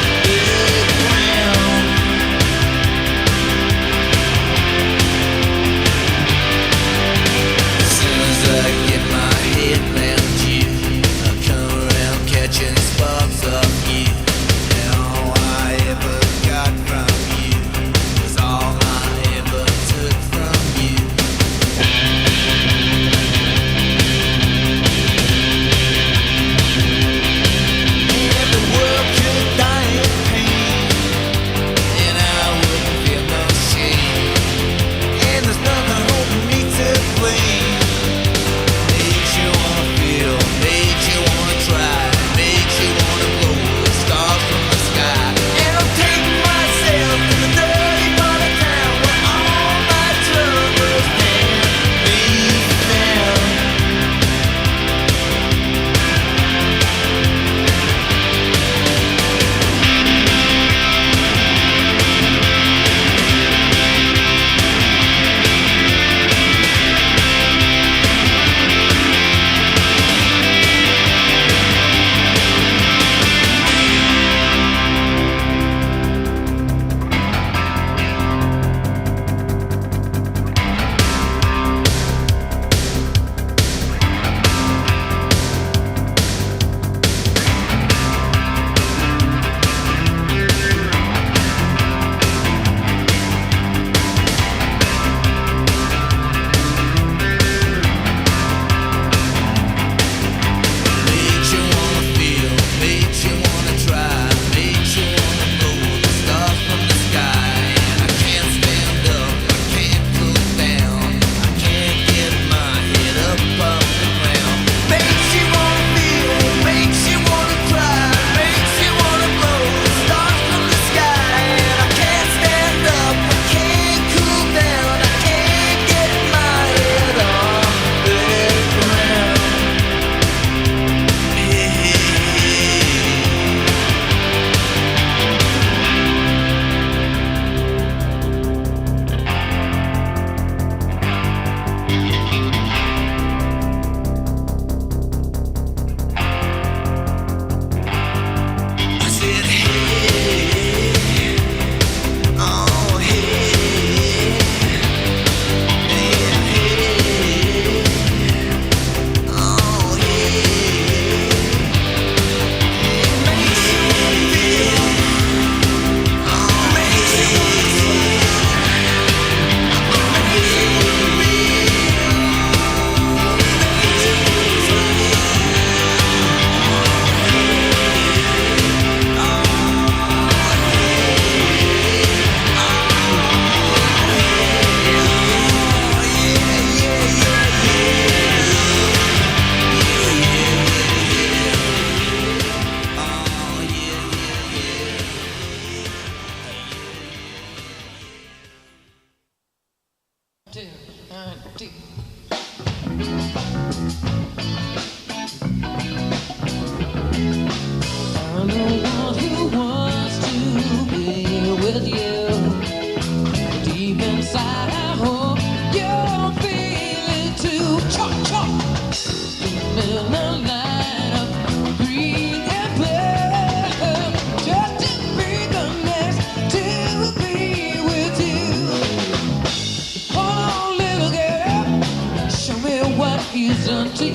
to you.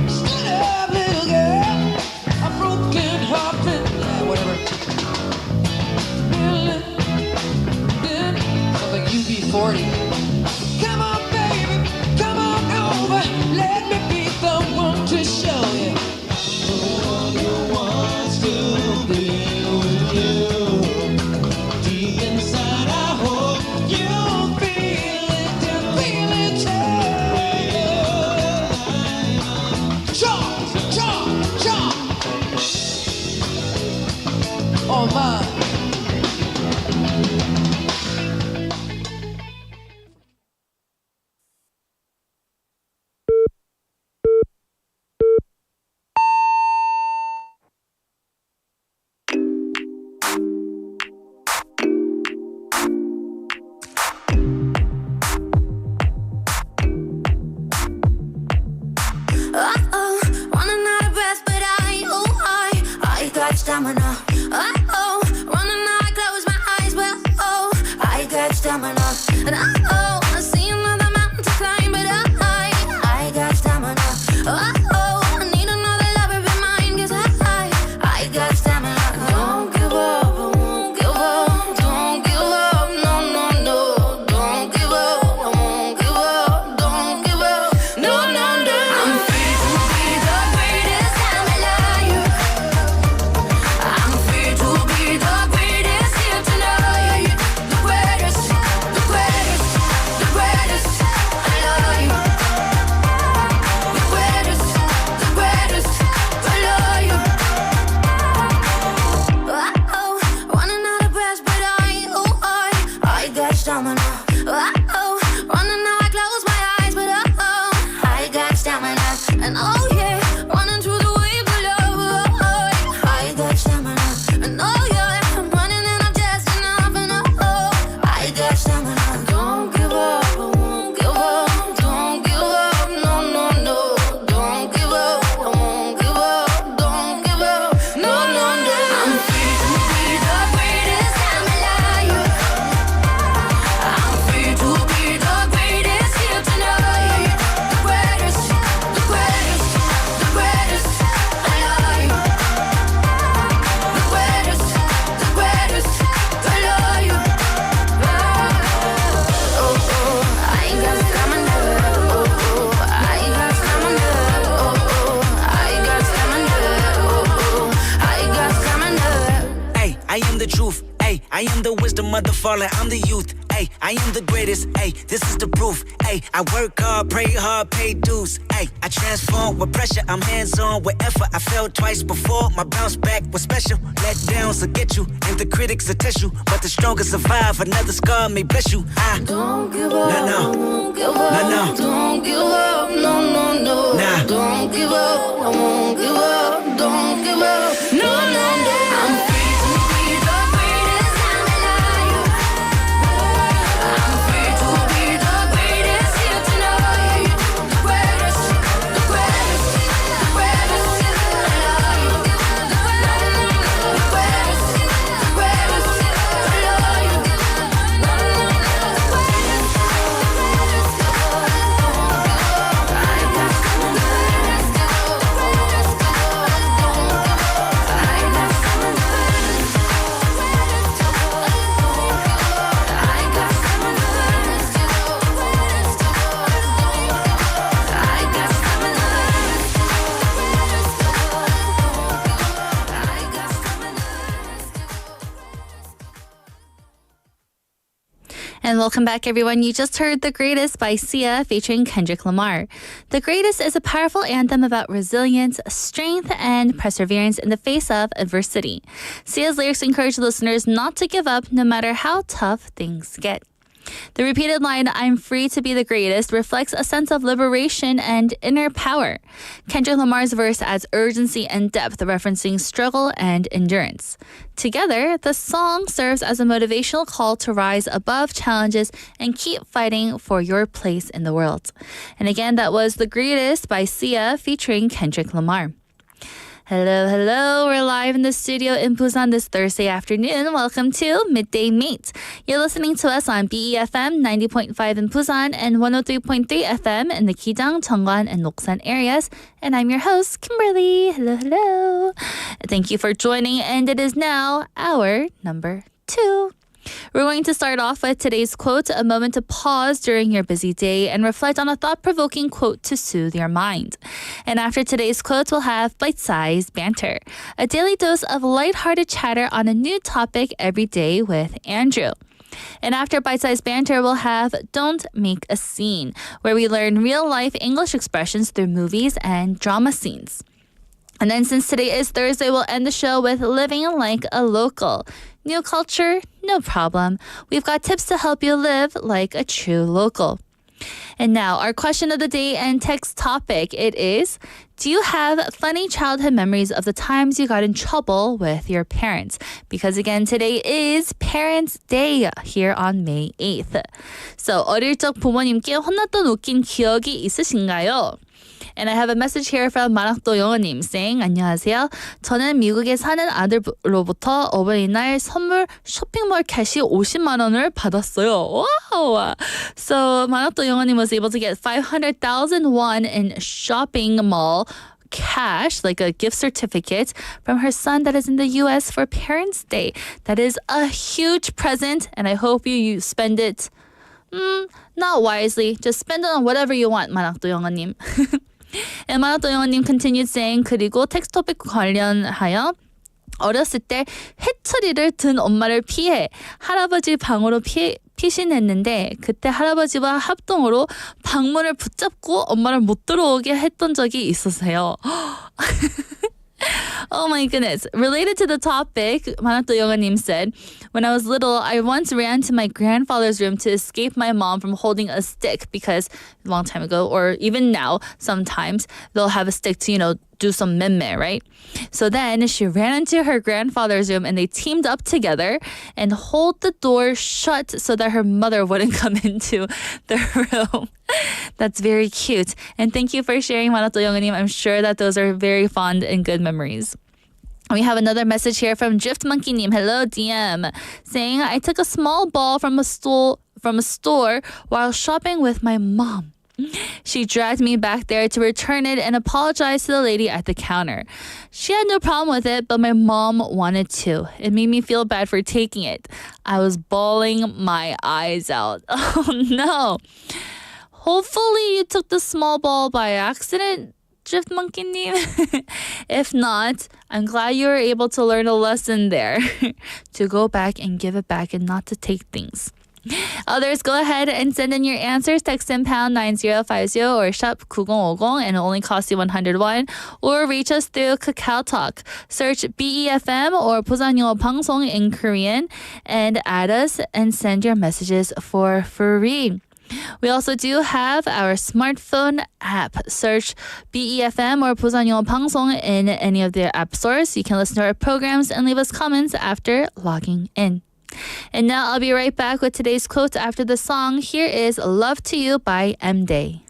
Stand up, little girl. A broken hearted, yeah, whatever. Sounds like UB40. Come on, baby, come on over. Let me be the one to show you. The one who wants to be with you. Deep inside, I hope you feel it too. Chomp, chomp, chomp. Oh my. Uh-oh, running out of breath, but I got stamina. Uh-oh, running out, I close my eyes, but I got stamina. And uh-oh, I see another mountain to climb, but I got stamina. Uh-oh, I need another lover be mine, 'cause I got stamina. Don't give up, I won't give up. Don't give up, no, no, no. Don't give up, I won't give up. Don't give up, no, no, no. I'm free to be the greatest, I'm alive. I'm free to be the greatest here tonight. The greatest, the greatest, the greatest, alive. The greatest, the greatest, alive. Uh-oh, running out of breath, but I got stamina. Uh-oh, running out, I close my eyes, but I got stamina. And oh yeah, running through the waves of love, I got stamina. And oh yeah, I'm running and I'm just enough, and I got stamina. Don't give up, I won't give up. Don't give up, no, no, no. Don't give up, I won't give up. Don't give up, no, no, no. I'm free to be the greatest, I'm alive. I'm free to be the greatest here tonight. The greatest, the greatest, the greatest, alive. The greatest, the greatest, alive. Oh, oh, I got stamina. Oh, oh, I got stamina. Oh, oh, I got stamina. Oh, oh, I got stamina. Ay, I am the truth. Ay, I am the wisdom of the fallen. I'm the youth. Ay, I am the greatest. Ay, this is the proof. Ay, I work hard, pray hard, pay dues. Ay, I transform with pressure. I'm hands on with effort. I fell twice before. My bounce back was special. Let downs will get you, and the critics will test you. But the strongest survive. Another scar may bless you. Don't give up, No, no. I won't give up. No, no. Don't give up, no, no, no. Nah. Don't give up, I won't give up. Don't give up, no, no, no. I'm free to be the greatest, I'm alive. I'm free to be the greatest here tonight. The greatest, the greatest, the greatest, alive. The greatest, the greatest, alive. And welcome back, everyone. You just heard The Greatest by Sia featuring Kendrick Lamar. The Greatest is a powerful anthem about resilience, strength, and perseverance in the face of adversity. Sia's lyrics encourage listeners not to give up no matter how tough things get. The repeated line, "I'm free to be the greatest," reflects a sense of liberation and inner power. Kendrick Lamar's verse adds urgency and depth, referencing struggle and endurance. Together, the song serves as a motivational call to rise above challenges and keep fighting for your place in the world. And again, that was The Greatest by Sia featuring Kendrick Lamar. Hello, hello. We're live in the studio in Busan this Thursday afternoon. Welcome to Midday Mate. You're listening to us on BEFM 90.5 in Busan and 103.3 FM in the Gijang, Cheongwan, and Noksan areas. And I'm your host, Kimberly. Hello, hello. Thank you for joining. And it is now hour number 2. We're going to start off with today's quote, a moment to pause during your busy day and reflect on a thought-provoking quote to soothe your mind. And after today's quote, we'll have bite-sized banter, a daily dose of lighthearted chatter on a new topic every day with Andrew. And after bite-sized banter, we'll have Don't Make a Scene, where we learn real-life English expressions through movies and drama scenes. And then since today is Thursday, we'll end the show with Living Like a Local. New culture? No problem. We've got tips to help you live like a true local. And now, our question of the day and text topic, it is, do you have funny childhood memories of the times you got in trouble with your parents? Because again, today is Parents' Day here on May 8th. So, 어릴 적 부모님께 혼났던 웃긴 기억이 있으신가요? And I have a message here from 만학도 영어님 saying, 안녕하세요. 저는 미국에 사는 아들로부터 어버이날 선물 쇼핑몰 캐시 50만 원을 받았어요. Wow! So 만학도 영어님 was able to get 500,000 won in shopping mall cash, like a gift certificate, from her son that is in the U.S. for Parents' Day. That is a huge present, and I hope you spend it not wisely. Just spend it on whatever you want, 만학도 영어님. And 만학도 영어님 continued saying, 그리고 텍스트 토픽 관련하여 어렸을 때 해처리를 든 엄마를 피해 할아버지 방으로 피신했는데 그때 할아버지와 합동으로 방문을 붙잡고 엄마를 못 들어오게 했던 적이 있었어요. Oh my goodness. Related to the topic, 만학도 영어님 said, when I was little, I once ran to my grandfather's room to escape my mom from holding a stick because a long time ago, or even now, sometimes they'll have a stick to, do some memme, right? So then she ran into her grandfather's room and they teamed up together and hold the door shut so that her mother wouldn't come into the room. That's very cute. And thank you for sharing, 만학도 영어님. I'm sure that those are very fond and good memories. We have another message here from Drift Monkey님. Hello, DM. Saying, I took a small ball from a store while shopping with my mom. She dragged me back there to return it and apologize to the lady at the counter. She had no problem with it, but my mom wanted to. It made me feel bad for taking it. I was bawling my eyes out. Oh no. Hopefully you took the small ball by accident, Drift Monkey님. If not, I'm glad you were able to learn a lesson there. To go back and give it back and not to take things. Others, go ahead and send in your answers. Text in pound 9050 or shop 9050 and it only costs you 101. Or reach us through Kakao Talk. Search BEFM or 부산영어방송 in Korean and add us and send your messages for free. We also do have our smartphone app. Search BEFM or 부산영어방송 in any of the app stores. You can listen to our programs and leave us comments after logging in. And now I'll be right back with today's quote after the song. Here is Love to You by M-Day.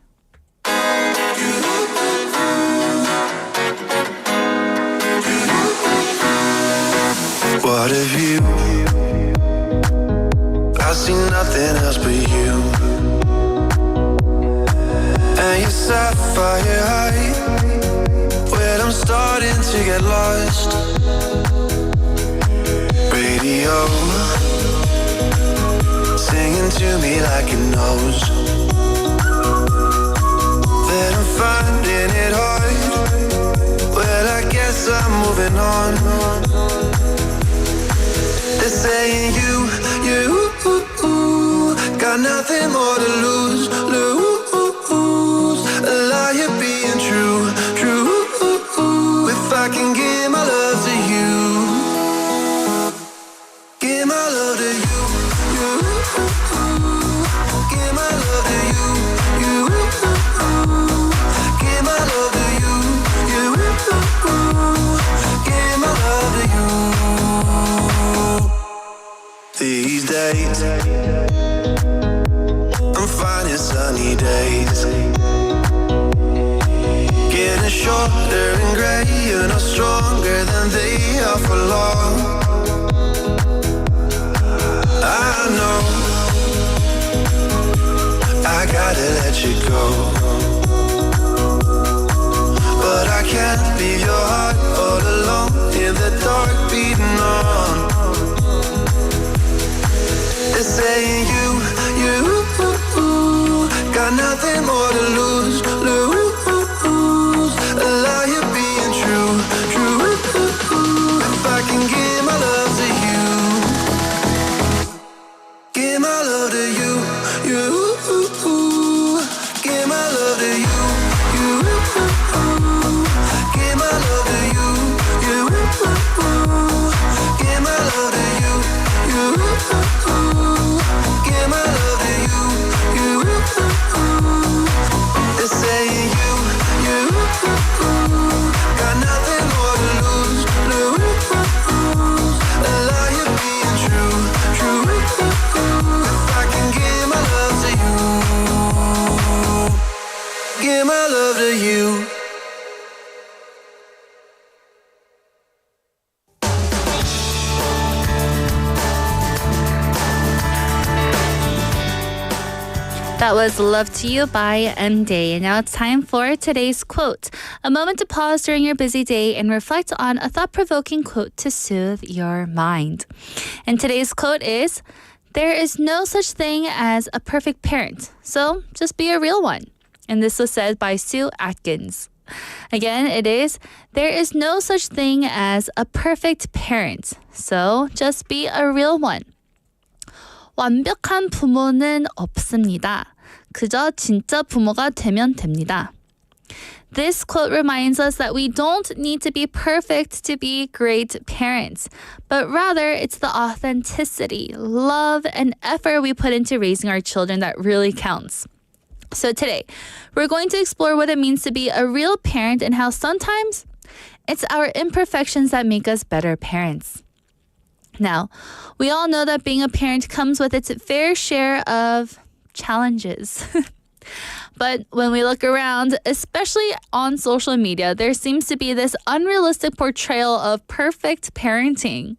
What of you? I see nothing else but you. And your sapphire eye. Well, I'm starting to get lost. Radio singing to me like it knows that I'm finding it hard. Well, I guess I'm moving on. They're saying you got nothing more to lose. A liar being true. If I can give my love to you. Give my love to you. Give my love to you. Give my love to you. Give my love to you. These days I'm finding sunny days getting shorter and gray. say you're no stronger than they are for long. I know I gotta let you go, but I can't leave your heart all alone in the dark beating on. They're saying you got nothing more to lose. A lie being true. If I can give my love to you, give my love to you. Give my love to you. Give my love to you. Give my love to you. Give my love to you. They're saying you got nothing more to lose. A lie being true. If I can give my love to you, give my love to you. That was Love to You by M-Day. And now it's time for today's quote. A moment to pause during your busy day and reflect on a thought-provoking quote to soothe your mind. And today's quote is, there is no such thing as a perfect parent, so just be a real one. And this was said by Sue Atkins. Again, it is, there is no such thing as a perfect parent, so just be a real one. 완벽한 부모는 없습니다. 그저 진짜 부모가 되면 됩니다. This quote reminds us that we don't need to be perfect to be great parents, but rather it's the authenticity, love, and effort we put into raising our children that really counts. So today, we're going to explore what it means to be a real parent and how sometimes it's our imperfections that make us better parents. Now, we all know that being a parent comes with its fair share of challenges. But when we look around, especially on social media, there seems to be this unrealistic portrayal of perfect parenting.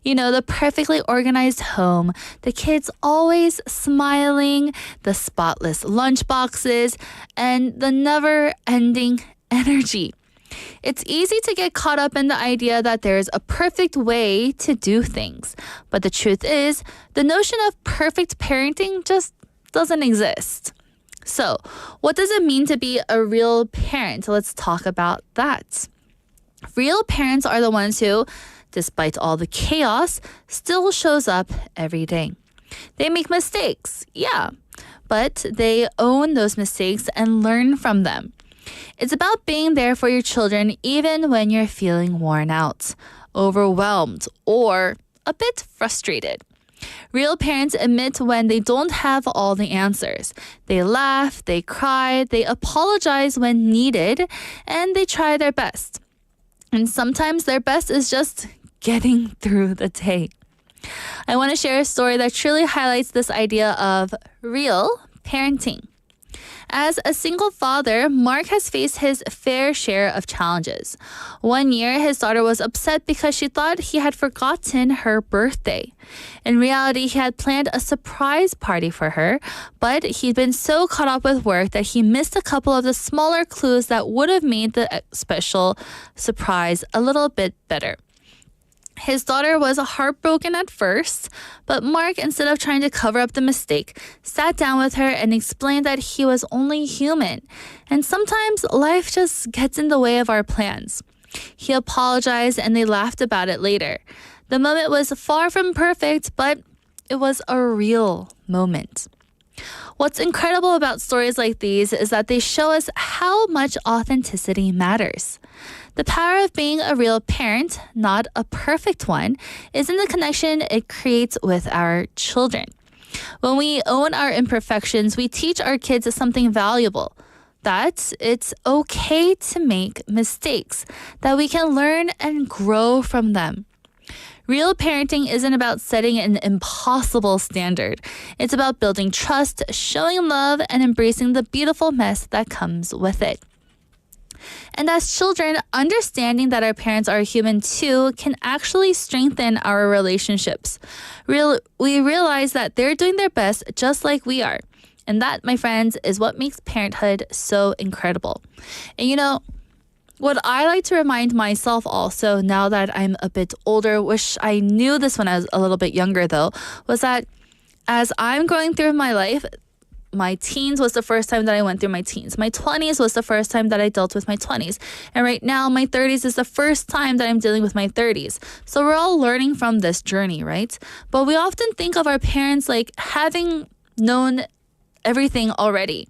You know, the perfectly organized home, the kids always smiling, the spotless lunch boxes, and the never-ending energy. It's easy to get caught up in the idea that there's a perfect way to do things. But the truth is, the notion of perfect parenting just doesn't exist. So, what does it mean to be a real parent? Let's talk about that. Real parents are the ones who, despite all the chaos, still shows up every day. They make mistakes, yeah, but they own those mistakes and learn from them. It's about being there for your children even when you're feeling worn out, overwhelmed, or a bit frustrated. Real parents admit when they don't have all the answers. They laugh, they cry, they apologize when needed, and they try their best. And sometimes their best is just getting through the day. I want to share a story that truly highlights this idea of real parenting. As a single father, Mark has faced his fair share of challenges. One year, his daughter was upset because she thought he had forgotten her birthday. In reality, he had planned a surprise party for her, but he'd been so caught up with work that he missed a couple of the smaller clues that would have made the special surprise a little bit better. His daughter was heartbroken at first, but Mark, instead of trying to cover up the mistake, sat down with her and explained that he was only human, and sometimes life just gets in the way of our plans. He apologized and they laughed about it later. The moment was far from perfect, but it was a real moment. What's incredible about stories like these is that they show us how much authenticity matters. The power of being a real parent, not a perfect one, is in the connection it creates with our children. When we own our imperfections, we teach our kids something valuable, that it's okay to make mistakes, that we can learn and grow from them. Real parenting isn't about setting an impossible standard. It's about building trust, showing love, and embracing the beautiful mess that comes with it. And as children, understanding that our parents are human too can actually strengthen our relationships. We realize that they're doing their best just like we are. And that, my friends, is what makes parenthood so incredible. And you know, what I like to remind myself also, now that I'm a bit older, wish I knew this when I was a little bit younger though, was that as I'm going through my life, my teens was the first time that I went through my teens. My 20s was the first time that I dealt with my 20s. And right now, my 30s is the first time that I'm dealing with my 30s. So we're all learning from this journey, right? But we often think of our parents like having known everything already.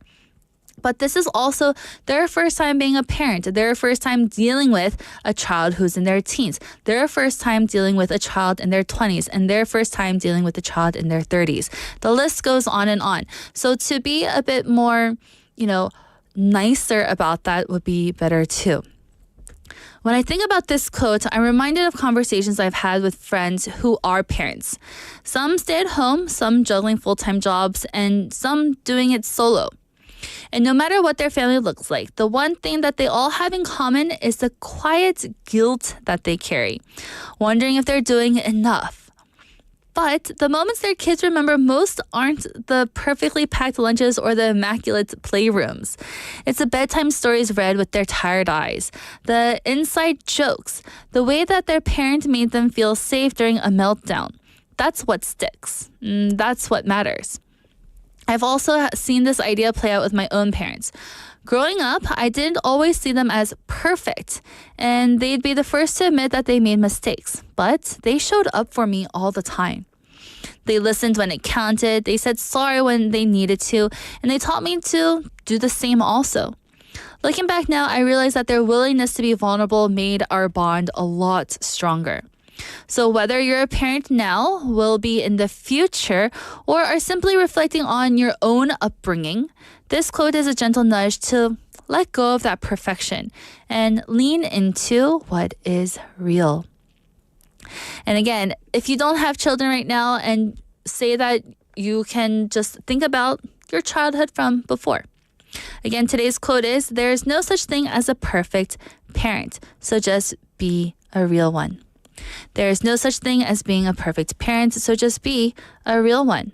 But this is also their first time being a parent, their first time dealing with a child who's in their teens, their first time dealing with a child in their 20s, and their first time dealing with a child in their 30s. The list goes on and on. So to be a bit more, nicer about that would be better too. When I think about this quote, I'm reminded of conversations I've had with friends who are parents. Some stay at home, some juggling full-time jobs, and some doing it solo. And no matter what their family looks like, the one thing that they all have in common is the quiet guilt that they carry, wondering if they're doing enough. But the moments their kids remember most aren't the perfectly packed lunches or the immaculate playrooms. It's the bedtime stories read with their tired eyes, the inside jokes, the way that their parent made them feel safe during a meltdown. That's what sticks. That's what matters. I've also seen this idea play out with my own parents. Growing up, I didn't always see them as perfect, and they'd be the first to admit that they made mistakes, but they showed up for me all the time. They listened when it counted, they said sorry when they needed to, and they taught me to do the same also. Looking back now, I realize that their willingness to be vulnerable made our bond a lot stronger. So whether you're a parent now, will be in the future, or are simply reflecting on your own upbringing, this quote is a gentle nudge to let go of that perfection and lean into what is real. And again, if you don't have children right now, and say that you can just think about your childhood from before. Again, today's quote is, "There is no such thing as a perfect parent, so just be a real one." There is no such thing as being a perfect parent, so just be a real one.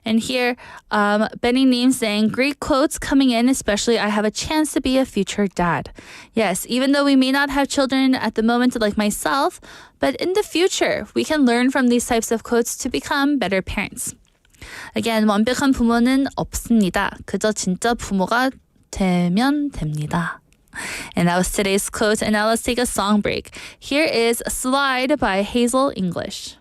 And here, Benny Neem saying, great quotes coming in, especially I have a chance to be a future dad. Yes, even though we may not have children at the moment like myself, but in the future, we can learn from these types of quotes to become better parents. Again, 완벽한 부모는 없습니다. 그저 진짜 부모가 되면 됩니다. And that was today's quote. And now let's take a song break. Here is Slide by Hazel English.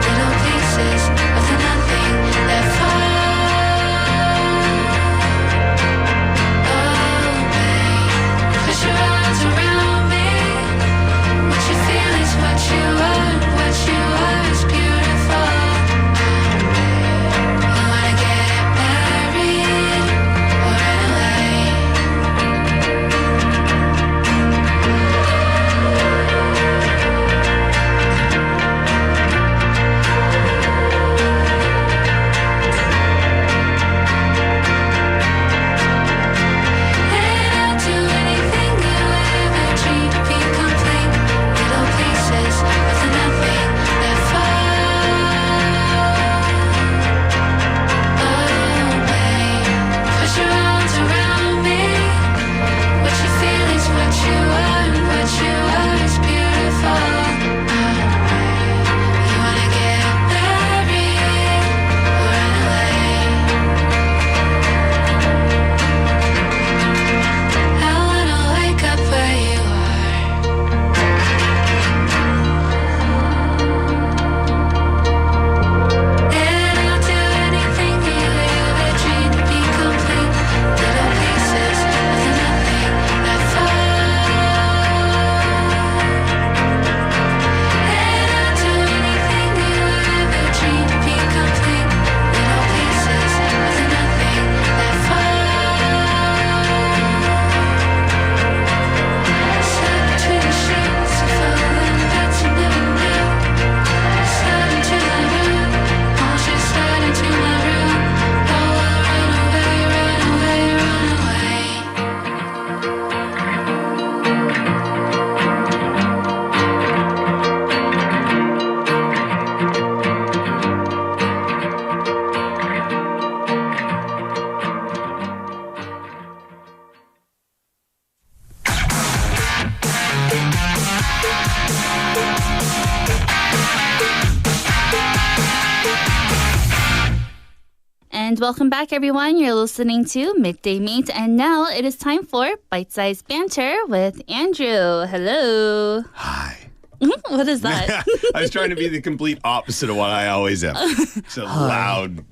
Little pieces of the nothing that And welcome back, everyone. You're listening to Midday Mate, and now it is time for Bite-Sized Banter with Andrew. Hello. Hi. What is that? I was trying to be the complete opposite of what I always am. It's a loud,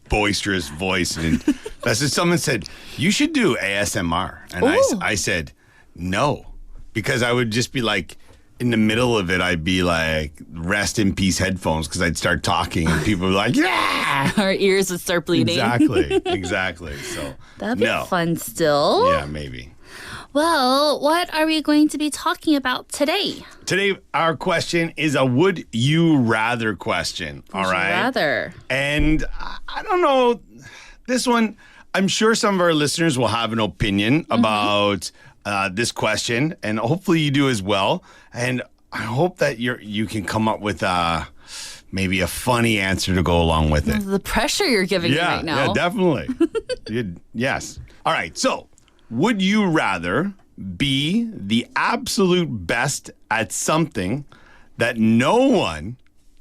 boisterous voice. And that's what someone said, you should do ASMR. And I said, no, because I would just be like, in the middle of it, I'd be like, rest in peace headphones, because I'd start talking and people would be like, yeah. Our ears would start bleeding. Exactly. So That'd be fun still. Yeah, maybe. Well, what are we going to be talking about today? Today, our question is a would you rather question. All right. Rather. And I don't know, this one, I'm sure some of our listeners will have an opinion about this question, and hopefully you do as well. And I hope that you can come up with maybe a funny answer to go along with it. The pressure you're giving me right now. Yeah, definitely. Yes. All right. So, would you rather be the absolute best at something that no one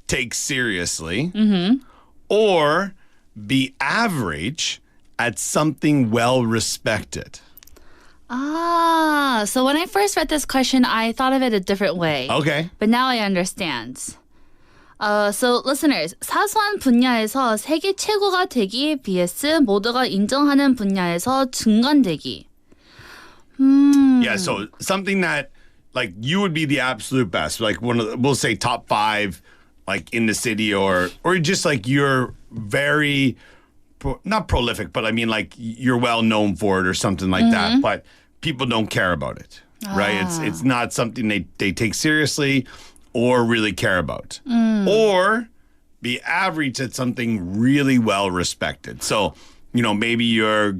takes seriously, or be average at something well respected? So when I first read this question, I thought of it a different way. Okay. But now I understand. So listeners, 사소한 분야에서 세계 최고가 되기 vs 모두가 인정하는 분야에서 중간되기. Yeah, so something that like you would be the absolute best, like we'll say top 5, like in the city, or just like you're very not prolific, but I mean like you're well known for it or something like that, but people don't care about it, right? It's not something they take seriously or really care about, or be average at something really well respected. So, maybe you're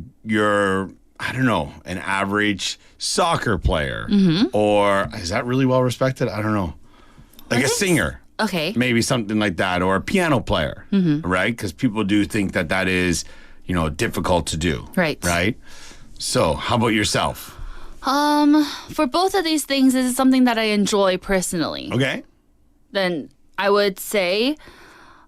I don't know, an average soccer player, or is that really well respected? I don't know. Like a singer. Okay. Maybe something like that, or a piano player, right? Because people do think that is, difficult to do. Right. Right? So, how about yourself? For both of these things, this is something that I enjoy personally. Okay. Then I would say,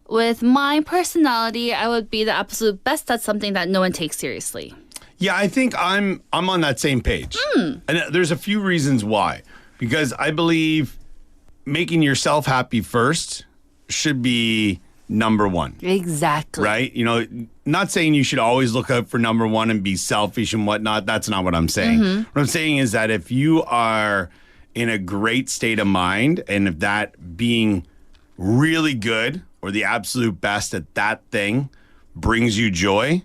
with my personality, I would be the absolute best at something that no one takes seriously. Yeah, I think I'm on that same page. And there's a few reasons why. Because I believe making yourself happy first should be number one. Exactly. Right? Not saying you should always look out for number one and be selfish and whatnot. That's not what I'm saying. What I'm saying is that if you are in a great state of mind, and if that being really good or the absolute best at that thing brings you joy,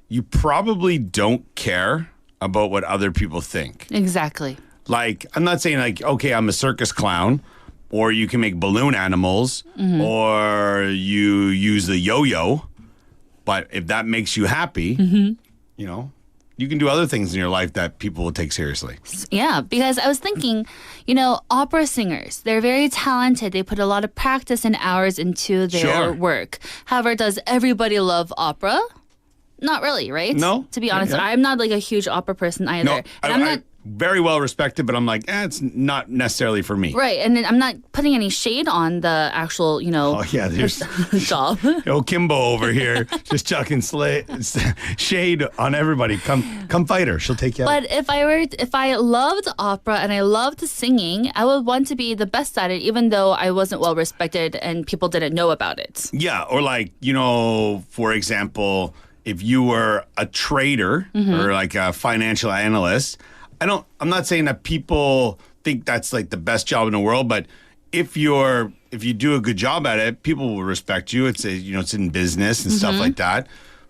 you probably don't care about what other people think. Exactly. Like, I'm not saying like, okay, I'm a circus clown, or you can make balloon animals, or you use the yo-yo. But if that makes you happy, you can do other things in your life that people will take seriously. Yeah, because I was thinking, opera singers, they're very talented. They put a lot of practice and hours into their work. However, does everybody love opera? Not really, right? No. To be honest, I'm not like a huge opera person either. No, And I'm not very well respected, but I'm like, it's not necessarily for me. right, and then I'm not putting any shade on the actual, Oh yeah, there's job. Kimbo over here just chucking shade on everybody. Come fight her. She'll take you out. But if I loved opera and I loved singing, I would want to be the best at it, even though I wasn't well respected and people didn't know about it. Yeah, or like, for example, if you were a trader or like a financial analyst, I'm not saying that people think that's like the best job in the world, but if you do a good job at it, people will respect you. It's it's in business and stuff like that.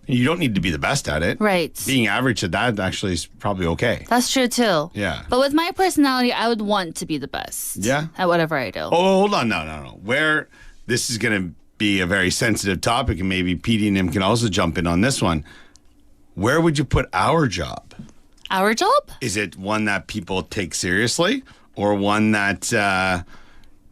You don't need to be the best at it. Right. Being average at that actually is probably okay. That's true too. Yeah. But with my personality, I would want to be the best. Yeah. At whatever I do. Oh, hold on. No. Where this is going to be a very sensitive topic, and maybe Petey and him can also jump in on this one. Where would you put our job? Our job? Is it one that people take seriously, or one that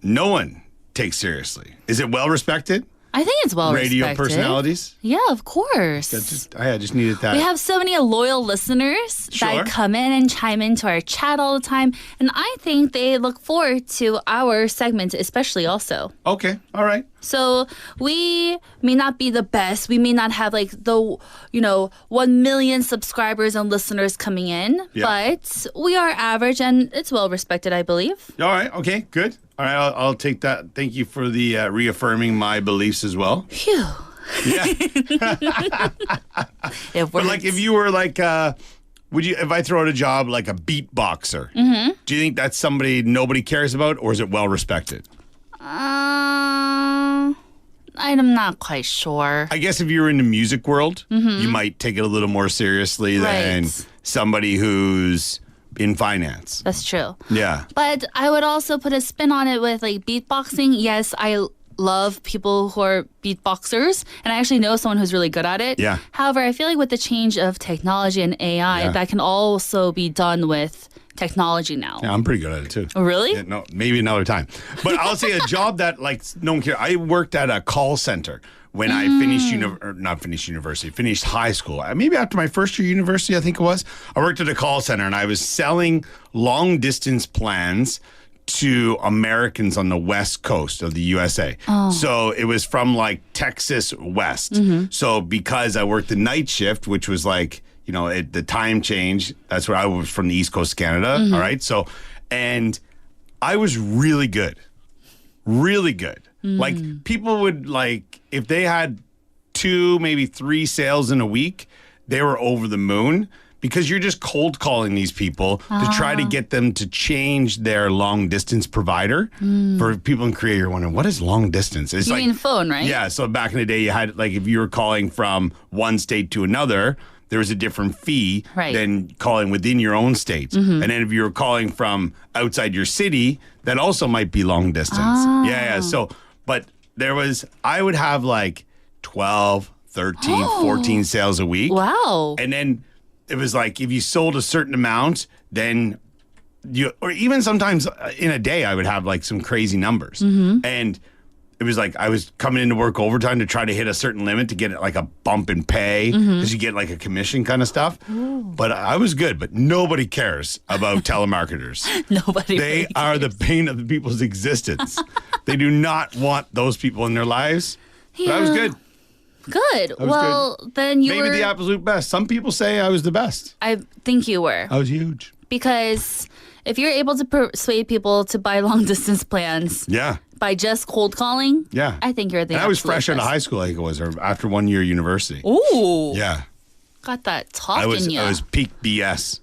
no one takes seriously? Is it well respected? I think it's well radio respected. personalities? Yeah, of course. I just needed that. We have so many loyal listeners Sure. that come in and chime into our chat all the time. And I think they look forward to our segment, especially also. Okay, all right. So we may not be the best. We may not have like the, 1 million subscribers and listeners coming in. Yeah. But we are average and it's well respected, I believe. All right, okay, good. All right, I'll take that. Thank you for the reaffirming my beliefs as well. Phew. Yeah. It But like if you were like, if I throw out a job like a beatboxer, do you think that's somebody nobody cares about or is it well respected? I'm not quite sure. I guess if you're in the music world, you might take it a little more seriously than Right. somebody who's in finance. That's true. Yeah. But I would also put a spin on it with like beatboxing. Yes, I love people who are beatboxers, and I actually know someone who's really good at it. Yeah. However, I feel like with the change of technology and AI, Yeah. that can also be done with technology now. Yeah, I'm pretty good at it too. Oh, really? Yeah, no, maybe another time. But I'll say a job that like no one cares. I worked at a call center when I finished high school. Maybe after my first year of university, I think it was. I worked at a call center and I was selling long distance plans to Americans on the west coast of the USA. So it was from like Texas west. So because I worked the night shift, which was like, the time change, that's where I was from the East Coast of Canada. All right. So, and I was really good. Really good. Like people would like, if they had 2, maybe 3 sales in a week, they were over the moon because you're just cold calling these people to try to get them to change their long distance provider. For people in Korea, you're wondering, what is long distance? It's You like, mean phone, right? yeah. So back in the day, you had like, if you were calling from one state to another, there was a different fee Right. than calling within your own state. And then if you were calling from outside your city, that also might be long distance. Yeah. So, but I would have like 12, 13, 14 sales a week. Wow. And then it was like, if you sold a certain amount, then or even sometimes in a day, I would have like some crazy numbers. And it was like I was coming into work overtime to try to hit a certain limit to get like a bump in pay because you get like a commission kind of stuff. But I was good, but nobody cares about telemarketers. Nobody. They really are the bane of the people's existence. They do not want those people in their lives. But I was Yeah. good. Good. was Well, then you Maybe were. the absolute best. Some people say I was the best. I think you were. I was huge. Because if you're able to persuade people to buy long distance plans Yeah. by just cold calling, Yeah. I think you're the And I was absolute fresh out of best. high school, I think it was, or after 1 year university. Ooh. Yeah. Got that talk I was in you. peak BS.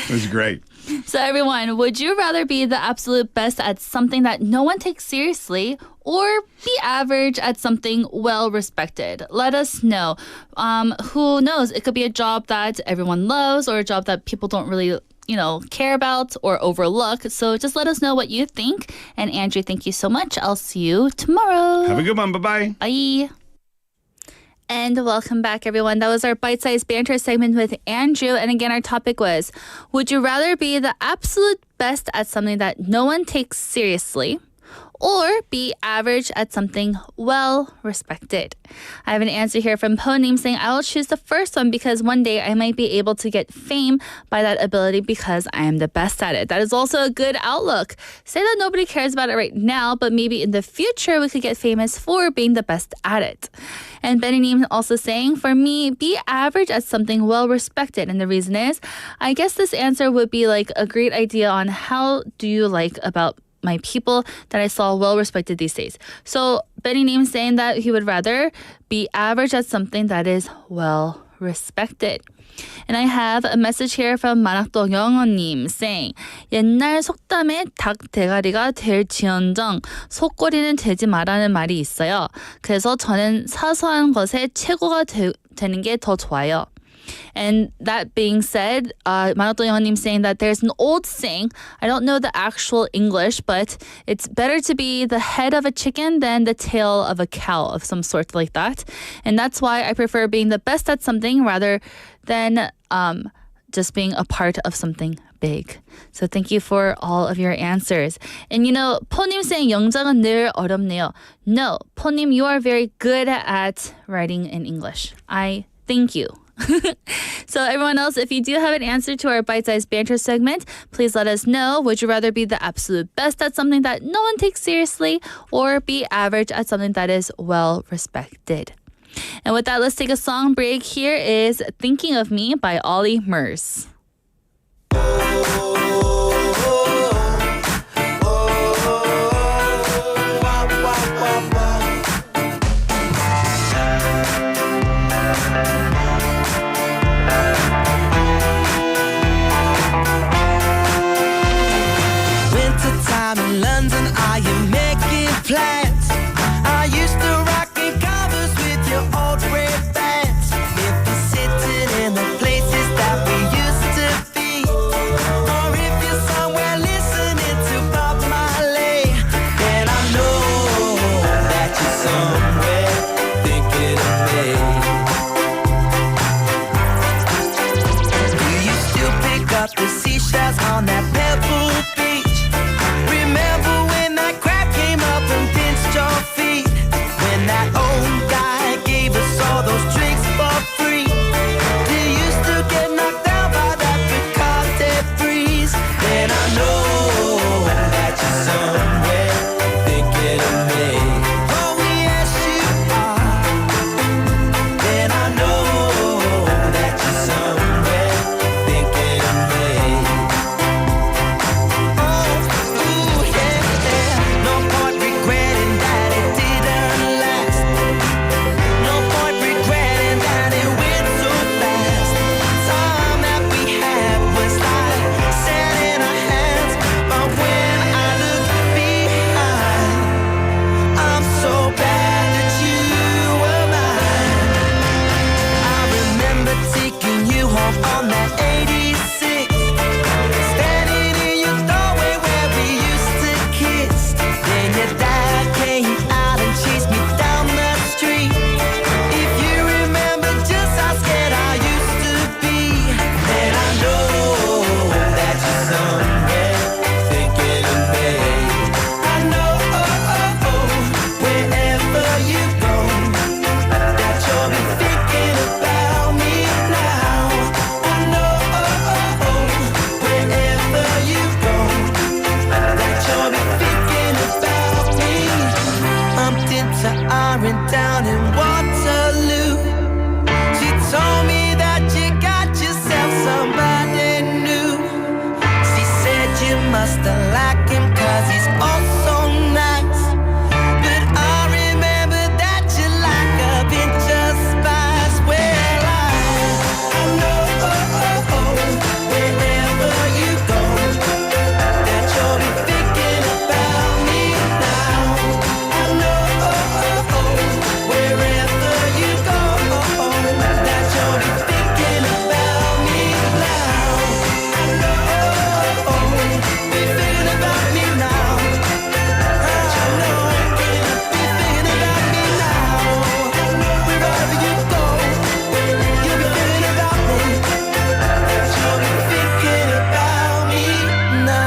It was great. So everyone, would you rather be the absolute best at something that no one takes seriously or be average at something well respected? Let us know. Who knows? It could be a job that everyone loves or a job that people don't really care about or overlook. So just let us know what you think. And Andrew, thank you so much. I'll see you tomorrow. Have a good one. Bye-bye. Bye. And welcome back, everyone. That was our bite-sized banter segment with Andrew. And again, our topic was, would you rather be the absolute best at something that no one takes seriously or be average at something well respected? I have an answer here from Ponim saying, I will choose the first one because one day I might be able to get fame by that ability because I am the best at it. That is also a good outlook. Say that nobody cares about it right now, but maybe in the future we could get famous for being the best at it. And Benny Neem also saying, for me, be average at something well respected. And the reason is, I guess this answer would be like a great idea on how do you like about my people that I saw well respected these days. So Benny Neem saying that he would rather be average at something that is well respected. And I have a message here from 만학도 영어님 saying, 옛날 속담에 닭 대가리가 될지언정 속꼬리는 되지 마라는 말이 있어요. 그래서 저는 사소한 것에 최고가 되는 게 더 좋아요. And that being said, 만학도 영어님 saying that there's an old saying, I don't know the actual English, but it's better to be the head of a chicken than the tail of a cow of some sort like that. And that's why I prefer being the best at something rather than just being a part of something big. So thank you for all of your answers. And you know, 포님 saying 영작은 늘 어렵네요. No, 포님, you are very good at writing in English. I thank you. So everyone else, if you do have an answer to our bite-sized banter segment, please let us know. Would you rather be the absolute best at something that no one takes seriously or be average at something that is well respected? And with that, let's take a song break. Here is Thinking of Me by Ollie Murs. Wintertime in London, are you making plans? Are you still rocking covers with your old red bands? If you're sitting in the places that we used to be, or if you're somewhere listening to Bob Marley, then I know that you're somewhere thinking of me. Do you still pick up the seashells on that pebble beach? Remember when that crab came up and pinched your feet? When that old guy gave us all those drinks for free? Do you still get knocked down by that Picardy breeze? Then I know that you're somewhere thinking of me. Oh yes you are. Then I know that you're somewhere thinking of me. On that 86, standing in your doorway where we used to kiss. Then your dad came out and chased me down the street. If you remember just how scared I used to be, then I know that you're somewhere thinking of me. I know wherever you go, that you'll be thinking about me now. Down in Waterloo, she told me that you got yourself somebody new. She said you must have liked him 'cause he's oh so nice. But I remember that you like a pinch of spice. Well, I know wherever you go, that you'll be thinking about me now. I know wherever you go, that you'll be thinking about me now. I know, be thinking about me now. I know, be thinking about me now. Wherever you go, you'll be thinking about me. That you'll be thinking about me now.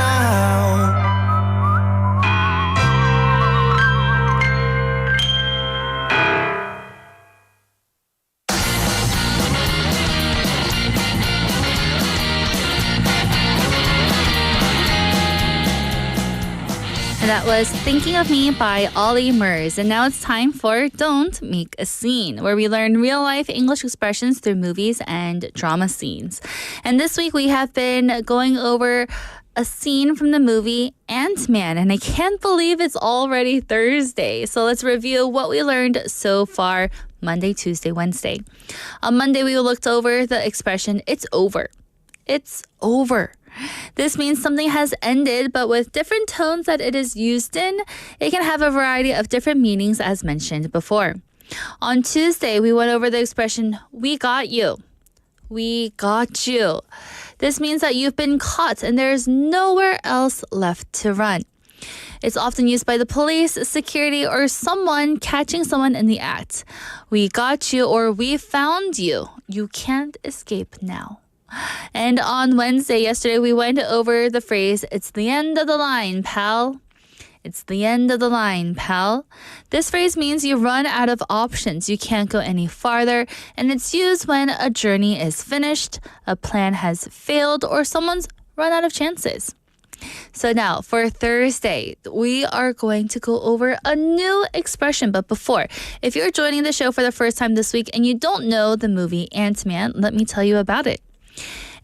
And that was Thinking of Me by Ollie Murs. And now it's time for Don't Make a Scene, where we learn real-life English expressions through movies and drama scenes. And this week we have been going over a scene from the movie Ant-Man, and I can't believe it's already Thursday. So let's review what we learned so far Monday, Tuesday, Wednesday. On Monday, we looked over the expression, it's over. It's over. This means something has ended, but with different tones that it is used in, it can have a variety of different meanings as mentioned before. On Tuesday, we went over the expression, we got you. We got you. This means that you've been caught and there's nowhere else left to run. It's often used by the police, security, or someone catching someone in the act. We got you or we found you. You can't escape now. And on Wednesday, yesterday, we went over the phrase, it's the end of the line, pal. It's the end of the line, pal. This phrase means you run out of options. You can't go any farther, and it's used when a journey is finished, a plan has failed, or someone's run out of chances. So now, for Thursday, we are going to go over a new expression. But before, if you're joining the show for the first time this week and you don't know the movie Ant-Man, let me tell you about it.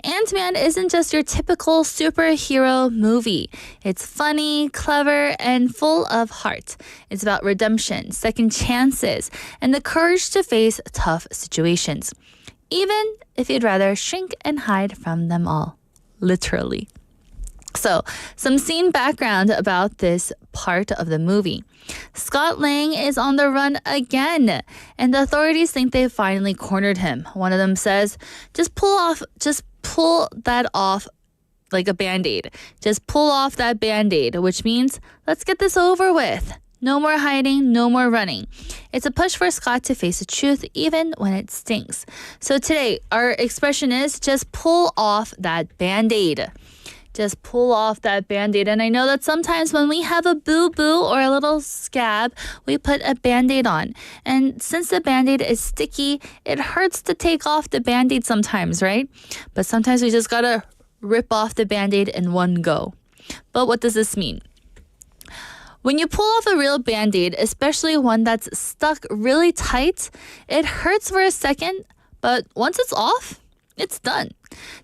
Ant-Man isn't just your typical superhero movie. It's funny, clever, and full of heart. It's about redemption, second chances, and the courage to face tough situations, even if you'd rather shrink and hide from them all. Literally. So, some scene background about this part of the movie. Scott Lang is on the run again, and the authorities think they've finally cornered him. One of them says, just pull that off like a Band-Aid. Just pull off that Band-Aid, which means, let's get this over with. No more hiding, no more running. It's a push for Scott to face the truth even when it stings. So today, our expression is just pull off that Band-Aid. Just pull off that Band-Aid. And I know that sometimes when we have a boo-boo or a little scab, we put a Band-Aid on. And since the Band-Aid is sticky, it hurts to take off the Band-Aid sometimes, right? But sometimes we just gotta rip off the Band-Aid in one go. But what does this mean? When you pull off a real Band-Aid, especially one that's stuck really tight, it hurts for a second, but once it's off, it's done.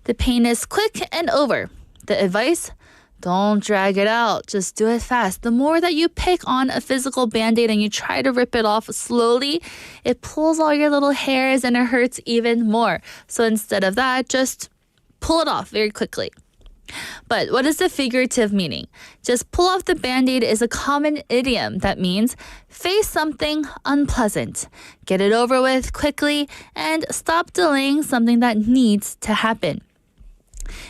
The pain is quick and over. The advice? Don't drag it out. Just do it fast. The more that you pick on a physical Band-Aid and you try to rip it off slowly, it pulls all your little hairs and it hurts even more. So instead of that, just pull it off very quickly. But what is the figurative meaning? Just pull off the Band-Aid is a common idiom that means face something unpleasant, get it over with quickly, and stop delaying something that needs to happen.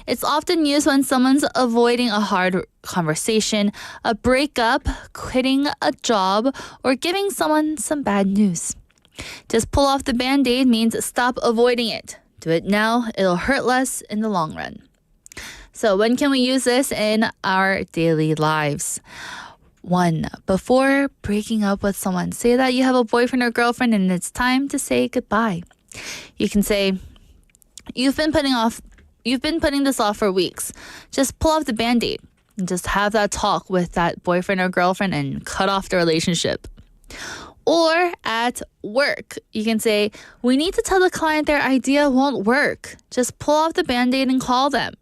It's often used when someone's avoiding a hard conversation, a breakup, quitting a job, or giving someone some bad news. Just pull off the Band-Aid means stop avoiding it. Do it now, it'll hurt less in the long run. So when can we use this in our daily lives? 1. Before breaking up with someone, say that you have a boyfriend or girlfriend and it's time to say goodbye. You can say, You've been putting this off for weeks. Just pull off the Band-Aid and just have that talk with that boyfriend or girlfriend and cut off the relationship. Or at work, you can say, we need to tell the client their idea won't work. Just pull off the Band-Aid and call them.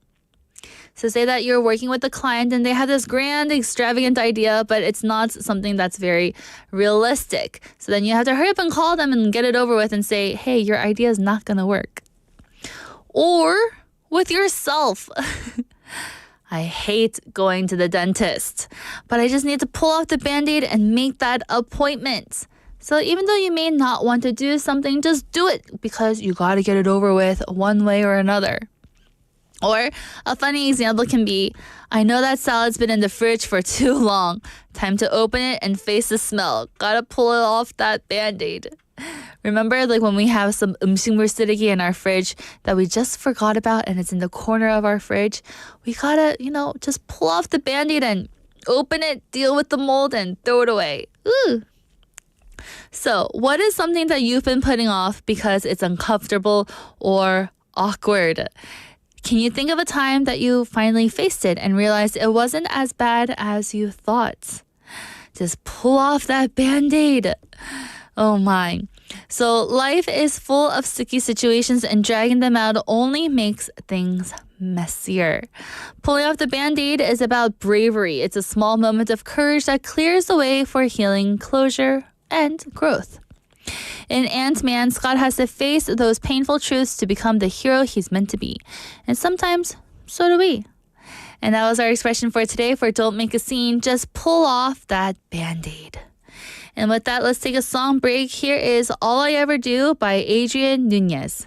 So say that you're working with a client and they have this grand, extravagant idea, but it's not something that's very realistic. So then you have to hurry up and call them and get it over with and say, hey, your idea is not going to work. Or with yourself. I hate going to the dentist, but I just need to pull off the Band-Aid and make that appointment. So even though you may not want to do something, just do it because you got to get it over with one way or another. Or a funny example can be, I know that salad's been in the fridge for too long. Time to open it and face the smell. Gotta pull it off that Band-Aid. Remember, like when we have some umsungmur 쓰레기 in our fridge that we just forgot about and it's in the corner of our fridge? We gotta, just pull off the Band-Aid and open it, deal with the mold, and throw it away. Ooh. So, what is something that you've been putting off because it's uncomfortable or awkward? Can you think of a time that you finally faced it and realized it wasn't as bad as you thought? Just pull off that Band-Aid. Oh my. So life is full of sticky situations and dragging them out only makes things messier. Pulling off the Band-Aid is about bravery. It's a small moment of courage that clears the way for healing, closure, and growth. In Ant-Man, Scott has to face those painful truths to become the hero he's meant to be. And sometimes, so do we. And that was our expression for today for Don't Make a Scene. Just pull off that Band-Aid. And with that, let's take a song break. Here is All I Ever Do by Adrian Nunez.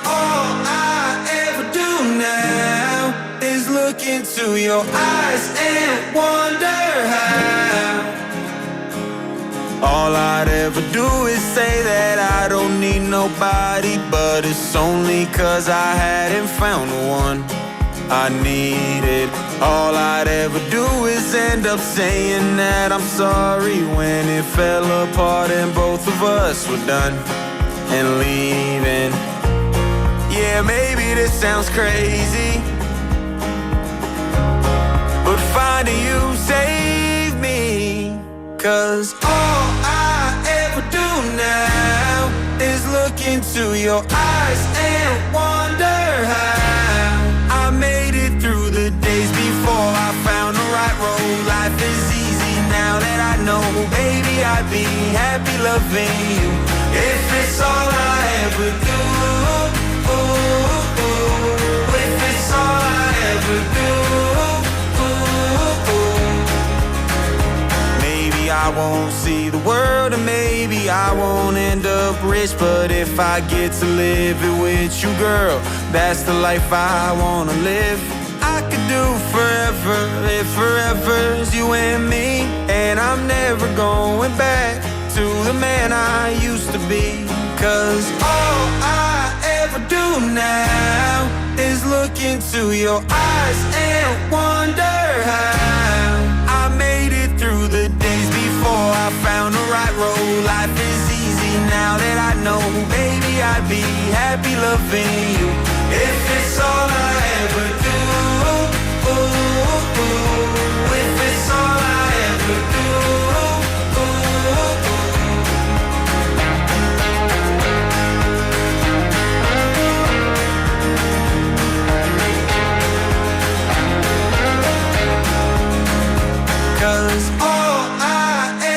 All I ever do now is look into your eyes and wonder how. All I'd ever do is say that I don't need nobody, but it's only 'cause I hadn't found the one I needed. All I'd ever do is end up saying that I'm sorry when it fell apart and both of us were done and leaving. Yeah, maybe this sounds crazy, but finding you saved me. 'Cause all I ever do now is look into your eyes and wonder how I made it through the days before I found the right road. Life is easy now that I know, baby, I'd be happy loving you if it's all I ever do. If it's all I ever do. Maybe I won't see the world and maybe I won't end up rich, but if I get to live it with you, girl, that's the life I wanna live. I could do forever if forever's you and me, and I'm never going back to the man I used to be. 'Cause all I ever do now is look into your eyes and wonder how I made it through the days before I found the right road. Life is easy now that I know, baby, I'd be happy loving you if it's all I ever do. If it's all I ever do. Cause all I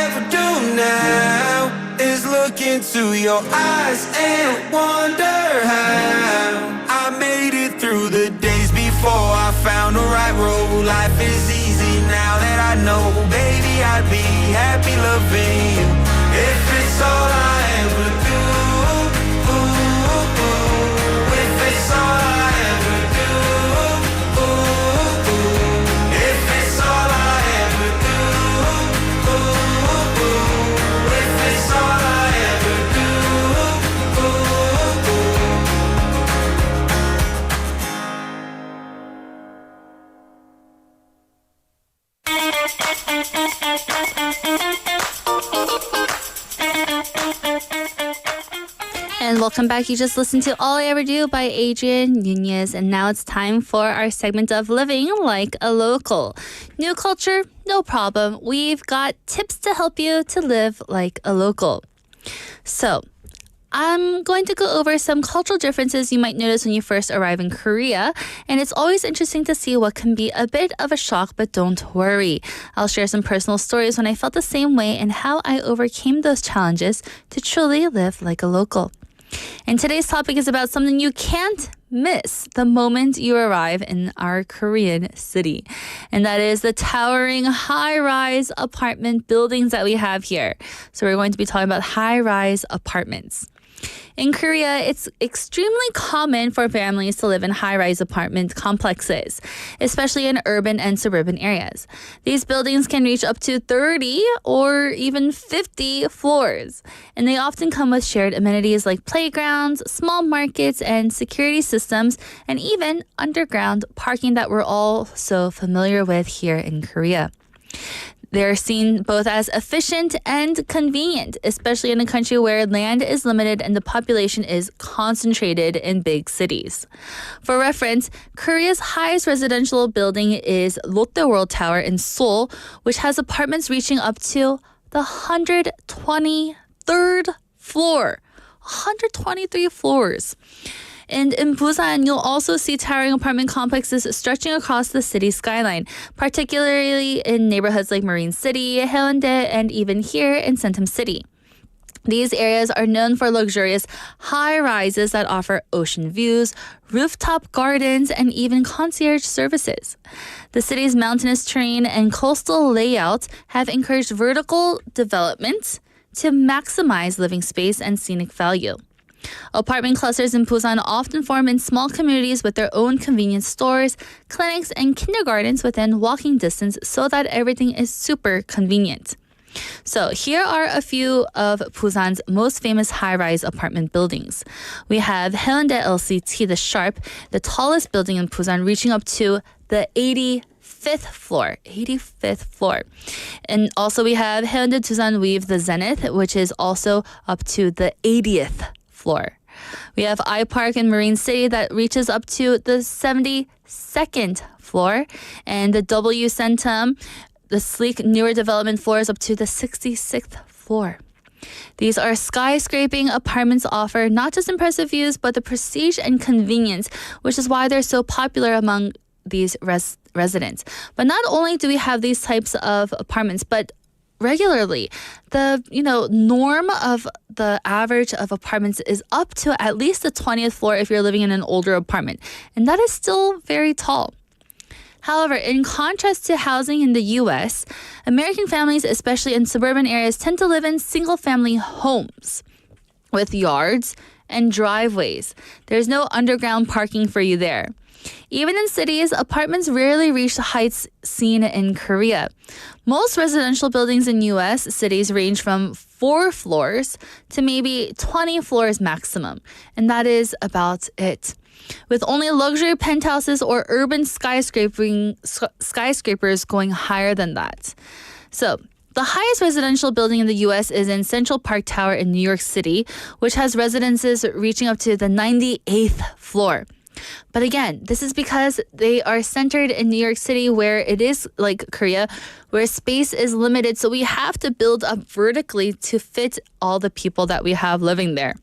ever do now is look into your eyes and wonder how I made it through the days before I found the right road. Life is easy now that I know, baby, I'd be happy loving you if it's all I ever do. If it's all I ever do. If it's all I ever do. If it's all I ever do. And welcome back. You just listened to All I Ever Do by Adrian Nunez. And now it's time for our segment of Living Like a Local. New culture? No problem. We've got tips to help you to live like a local. So, I'm going to go over some cultural differences you might notice when you first arrive in Korea. And it's always interesting to see what can be a bit of a shock, but don't worry. I'll share some personal stories when I felt the same way and how I overcame those challenges to truly live like a local. And today's topic is about something you can't miss the moment you arrive in our Korean city. And that is the towering high-rise apartment buildings that we have here. So we're going to be talking about high-rise apartments. In Korea, it's extremely common for families to live in high-rise apartment complexes, especially in urban and suburban areas. These buildings can reach up to 30 or even 50 floors, and they often come with shared amenities like playgrounds, small markets, and security systems, and even underground parking that we're all so familiar with here in Korea. They're seen both as efficient and convenient, especially in a country where land is limited and the population is concentrated in big cities. For reference, Korea's highest residential building is Lotte World Tower in Seoul, which has apartments reaching up to the 123rd floor. 123 floors. And in Busan, you'll also see towering apartment complexes stretching across the city skyline, particularly in neighborhoods like Marine City, Haeundae, and even here in Centum City. These areas are known for luxurious high-rises that offer ocean views, rooftop gardens, and even concierge services. The city's mountainous terrain and coastal layout have encouraged vertical development to maximize living space and scenic value. Apartment clusters in Busan often form in small communities with their own convenience stores, clinics, and kindergartens within walking distance so that everything is super convenient. So here are a few of Busan's most famous high-rise apartment buildings. We have Haeundae LCT, the Sharp, the tallest building in Busan, reaching up to the 85th floor. 85th floor. And also we have Haeundae Dusan Weave, the Zenith, which is also up to the 80th floor. We have iPark in Marine City that reaches up to the 72nd floor. And the W Centum, the sleek newer development floor, is up to the 66th floor. These are skyscraping apartments offer not just impressive views, but the prestige and convenience, which is why they're so popular among these residents. But not only do we have these types of apartments, but regularly, the norm of the average of apartments is up to at least the 20th floor if you're living in an older apartment. And that is still very tall. However, in contrast to housing in the US, American families, especially in suburban areas, tend to live in single-family homes with yards and driveways. There's no underground parking for you there. Even in cities, apartments rarely reach the heights seen in Korea. Most residential buildings in U.S. cities range from 4 floors to maybe 20 floors maximum, and that is about it. With only luxury penthouses or urban skyscrapers going higher than that. So, the highest residential building in the U.S. is in Central Park Tower in New York City, which has residences reaching up to the 98th floor. But again, this is because they are centered in New York City, where it is like Korea, where space is limited. So we have to build up vertically to fit all the people that we have living there.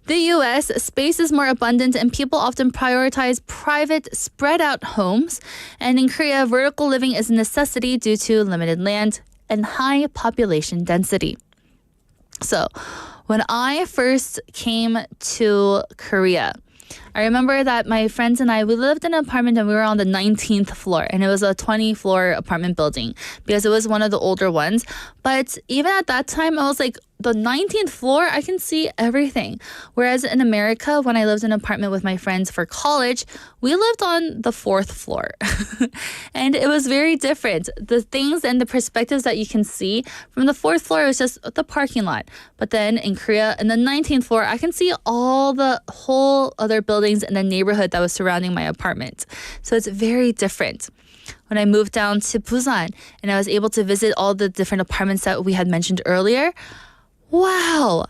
The US, space is more abundant and people often prioritize private, spread out homes. And in Korea, vertical living is a necessity due to limited land and high population density. So when I first came to Korea, I remember that my friends and we lived in an apartment and we were on the 19th floor, and it was a 20-floor apartment building because it was one of the older ones. But even at that time, I was like, the 19th floor, I can see everything. Whereas in America, when I lived in an apartment with my friends for college, we lived on the 4th floor. And it was very different. The things and the perspectives that you can see from the 4th floor was just the parking lot. But then in Korea, in the 19th floor, I can see all the whole other buildings in the neighborhood that was surrounding my apartment. So it's very different. When I moved down to Busan and I was able to visit all the different apartments that we had mentioned earlier, wow,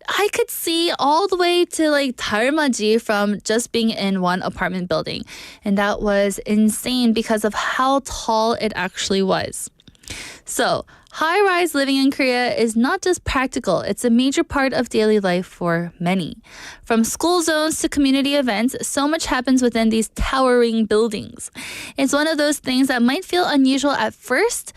I could see all the way to like Dalmaji from just being in one apartment building. And that was insane because of how tall it actually was. So, high-rise living in Korea is not just practical, it's a major part of daily life for many. From school zones to community events, so much happens within these towering buildings. It's one of those things that might feel unusual at first,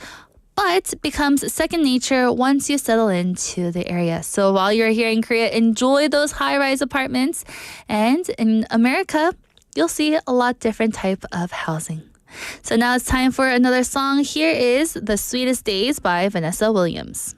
but becomes second nature once you settle into the area. So while you're here in Korea, enjoy those high-rise apartments. And in America, you'll see a lot different type of housing. So now it's time for another song. Here is The Sweetest Days by Vanessa Williams.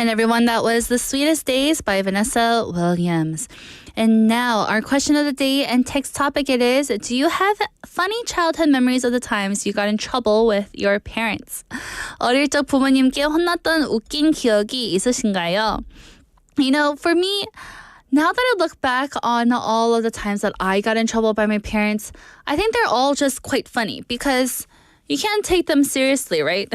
everyone, that was The Sweetest Days by Vanessa Williams. And now, our question of the day and text topic it is, do you have funny childhood memories of the times you got in trouble with your parents? 어릴 적 부모님께 혼났던 웃긴 기억이 있으신가요? You know, for me, now that I look back on all of the times that I got in trouble by my parents, I think they're all just quite funny because you can't take them seriously, right?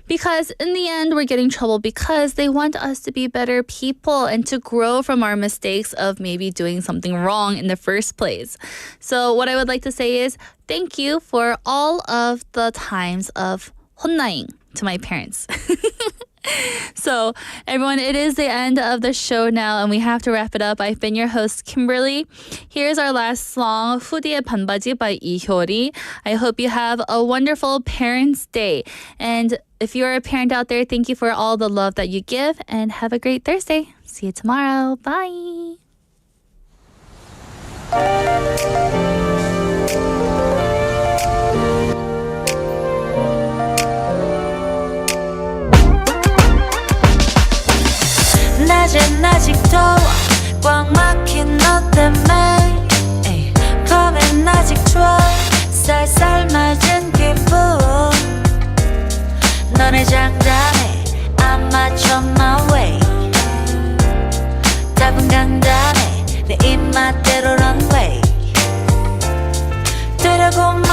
Because in the end, we're getting trouble because they want us to be better people and to grow from our mistakes of maybe doing something wrong in the first place. So what I would like to say is thank you for all of the times of 혼나잉 to my parents. So, everyone, it is the end of the show now, and we have to wrap it up. I've been your host, Kimberly. Here's our last song, 후디의 반바지 by 이효리. I hope you have a wonderful Parents' Day. And if you're a parent out there, thank you for all the love that you give, and have a great Thursday. See you tomorrow. Bye. 낮엔 아직도 꽉 막힌 너 때문에 밤엔 아직 좋아 쌀쌀 맞은 기분 너네 장단에 안 맞춰 my way 답은 강단에 내 입맛대로 runway 두려고만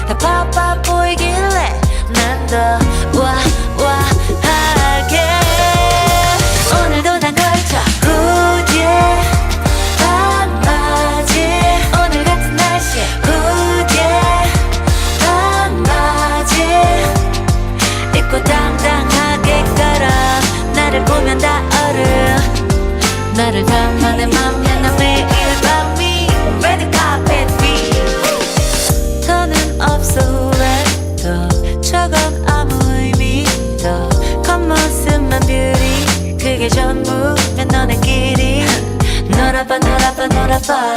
해다 바빠 보이길래 난 더 우아하게 오늘도 난 걸쳐 후디에 반바지 오늘 같은 날씨에 후디에 반바지 입고 당당하게 걸어 나를 보면 다 얼음 나를 담아 내 맘에 나 매일 밤이 red carpet beat 더는 없어 후회도 저건 아무 의미도 겉모습만 beauty 그게 전부면 너네끼리 놀아봐 놀아봐 놀아봐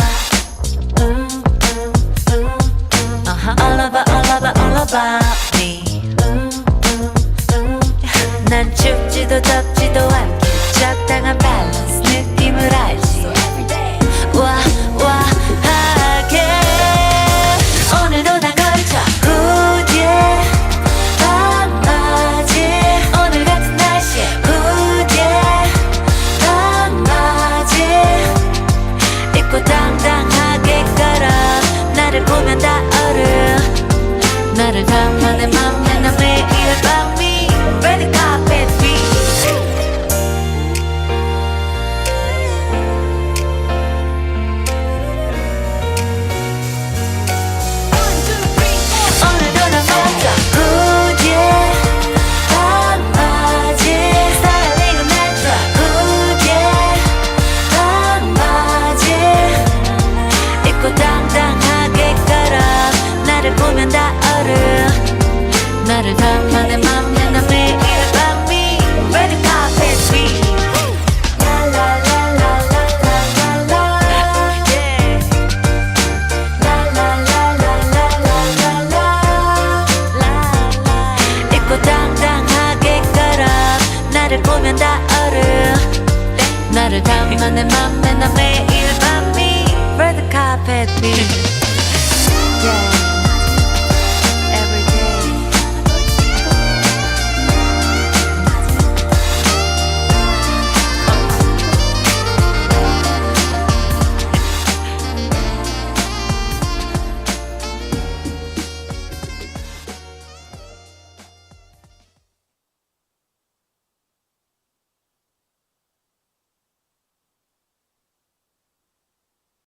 All about all about all about me 난 춥지도 덥지도 않게 적당한 밸런스 느낌을 알지 와하게 오늘도 난 걸쳐 후디에 반바지 오늘 같은 날씨에 후디에 반바지 입고 당당하게 걸어 나를 보면 다 얼음 나를 담아 내 맘에 나 매일 밤이 red carpet beat 오늘도 난 맞아 후디에 반바지 스타일링은 내줘 후디에 반바지 입고 당당하게 걸어 나를 보면 다 얼음 나를 담아 내 맘에 나 매일 밤이 red carpet beat 입고 당당하게 걸어 나를 보면 다 얼음 나를 담아 내 맘에 나 매일 밤이 red carpet beat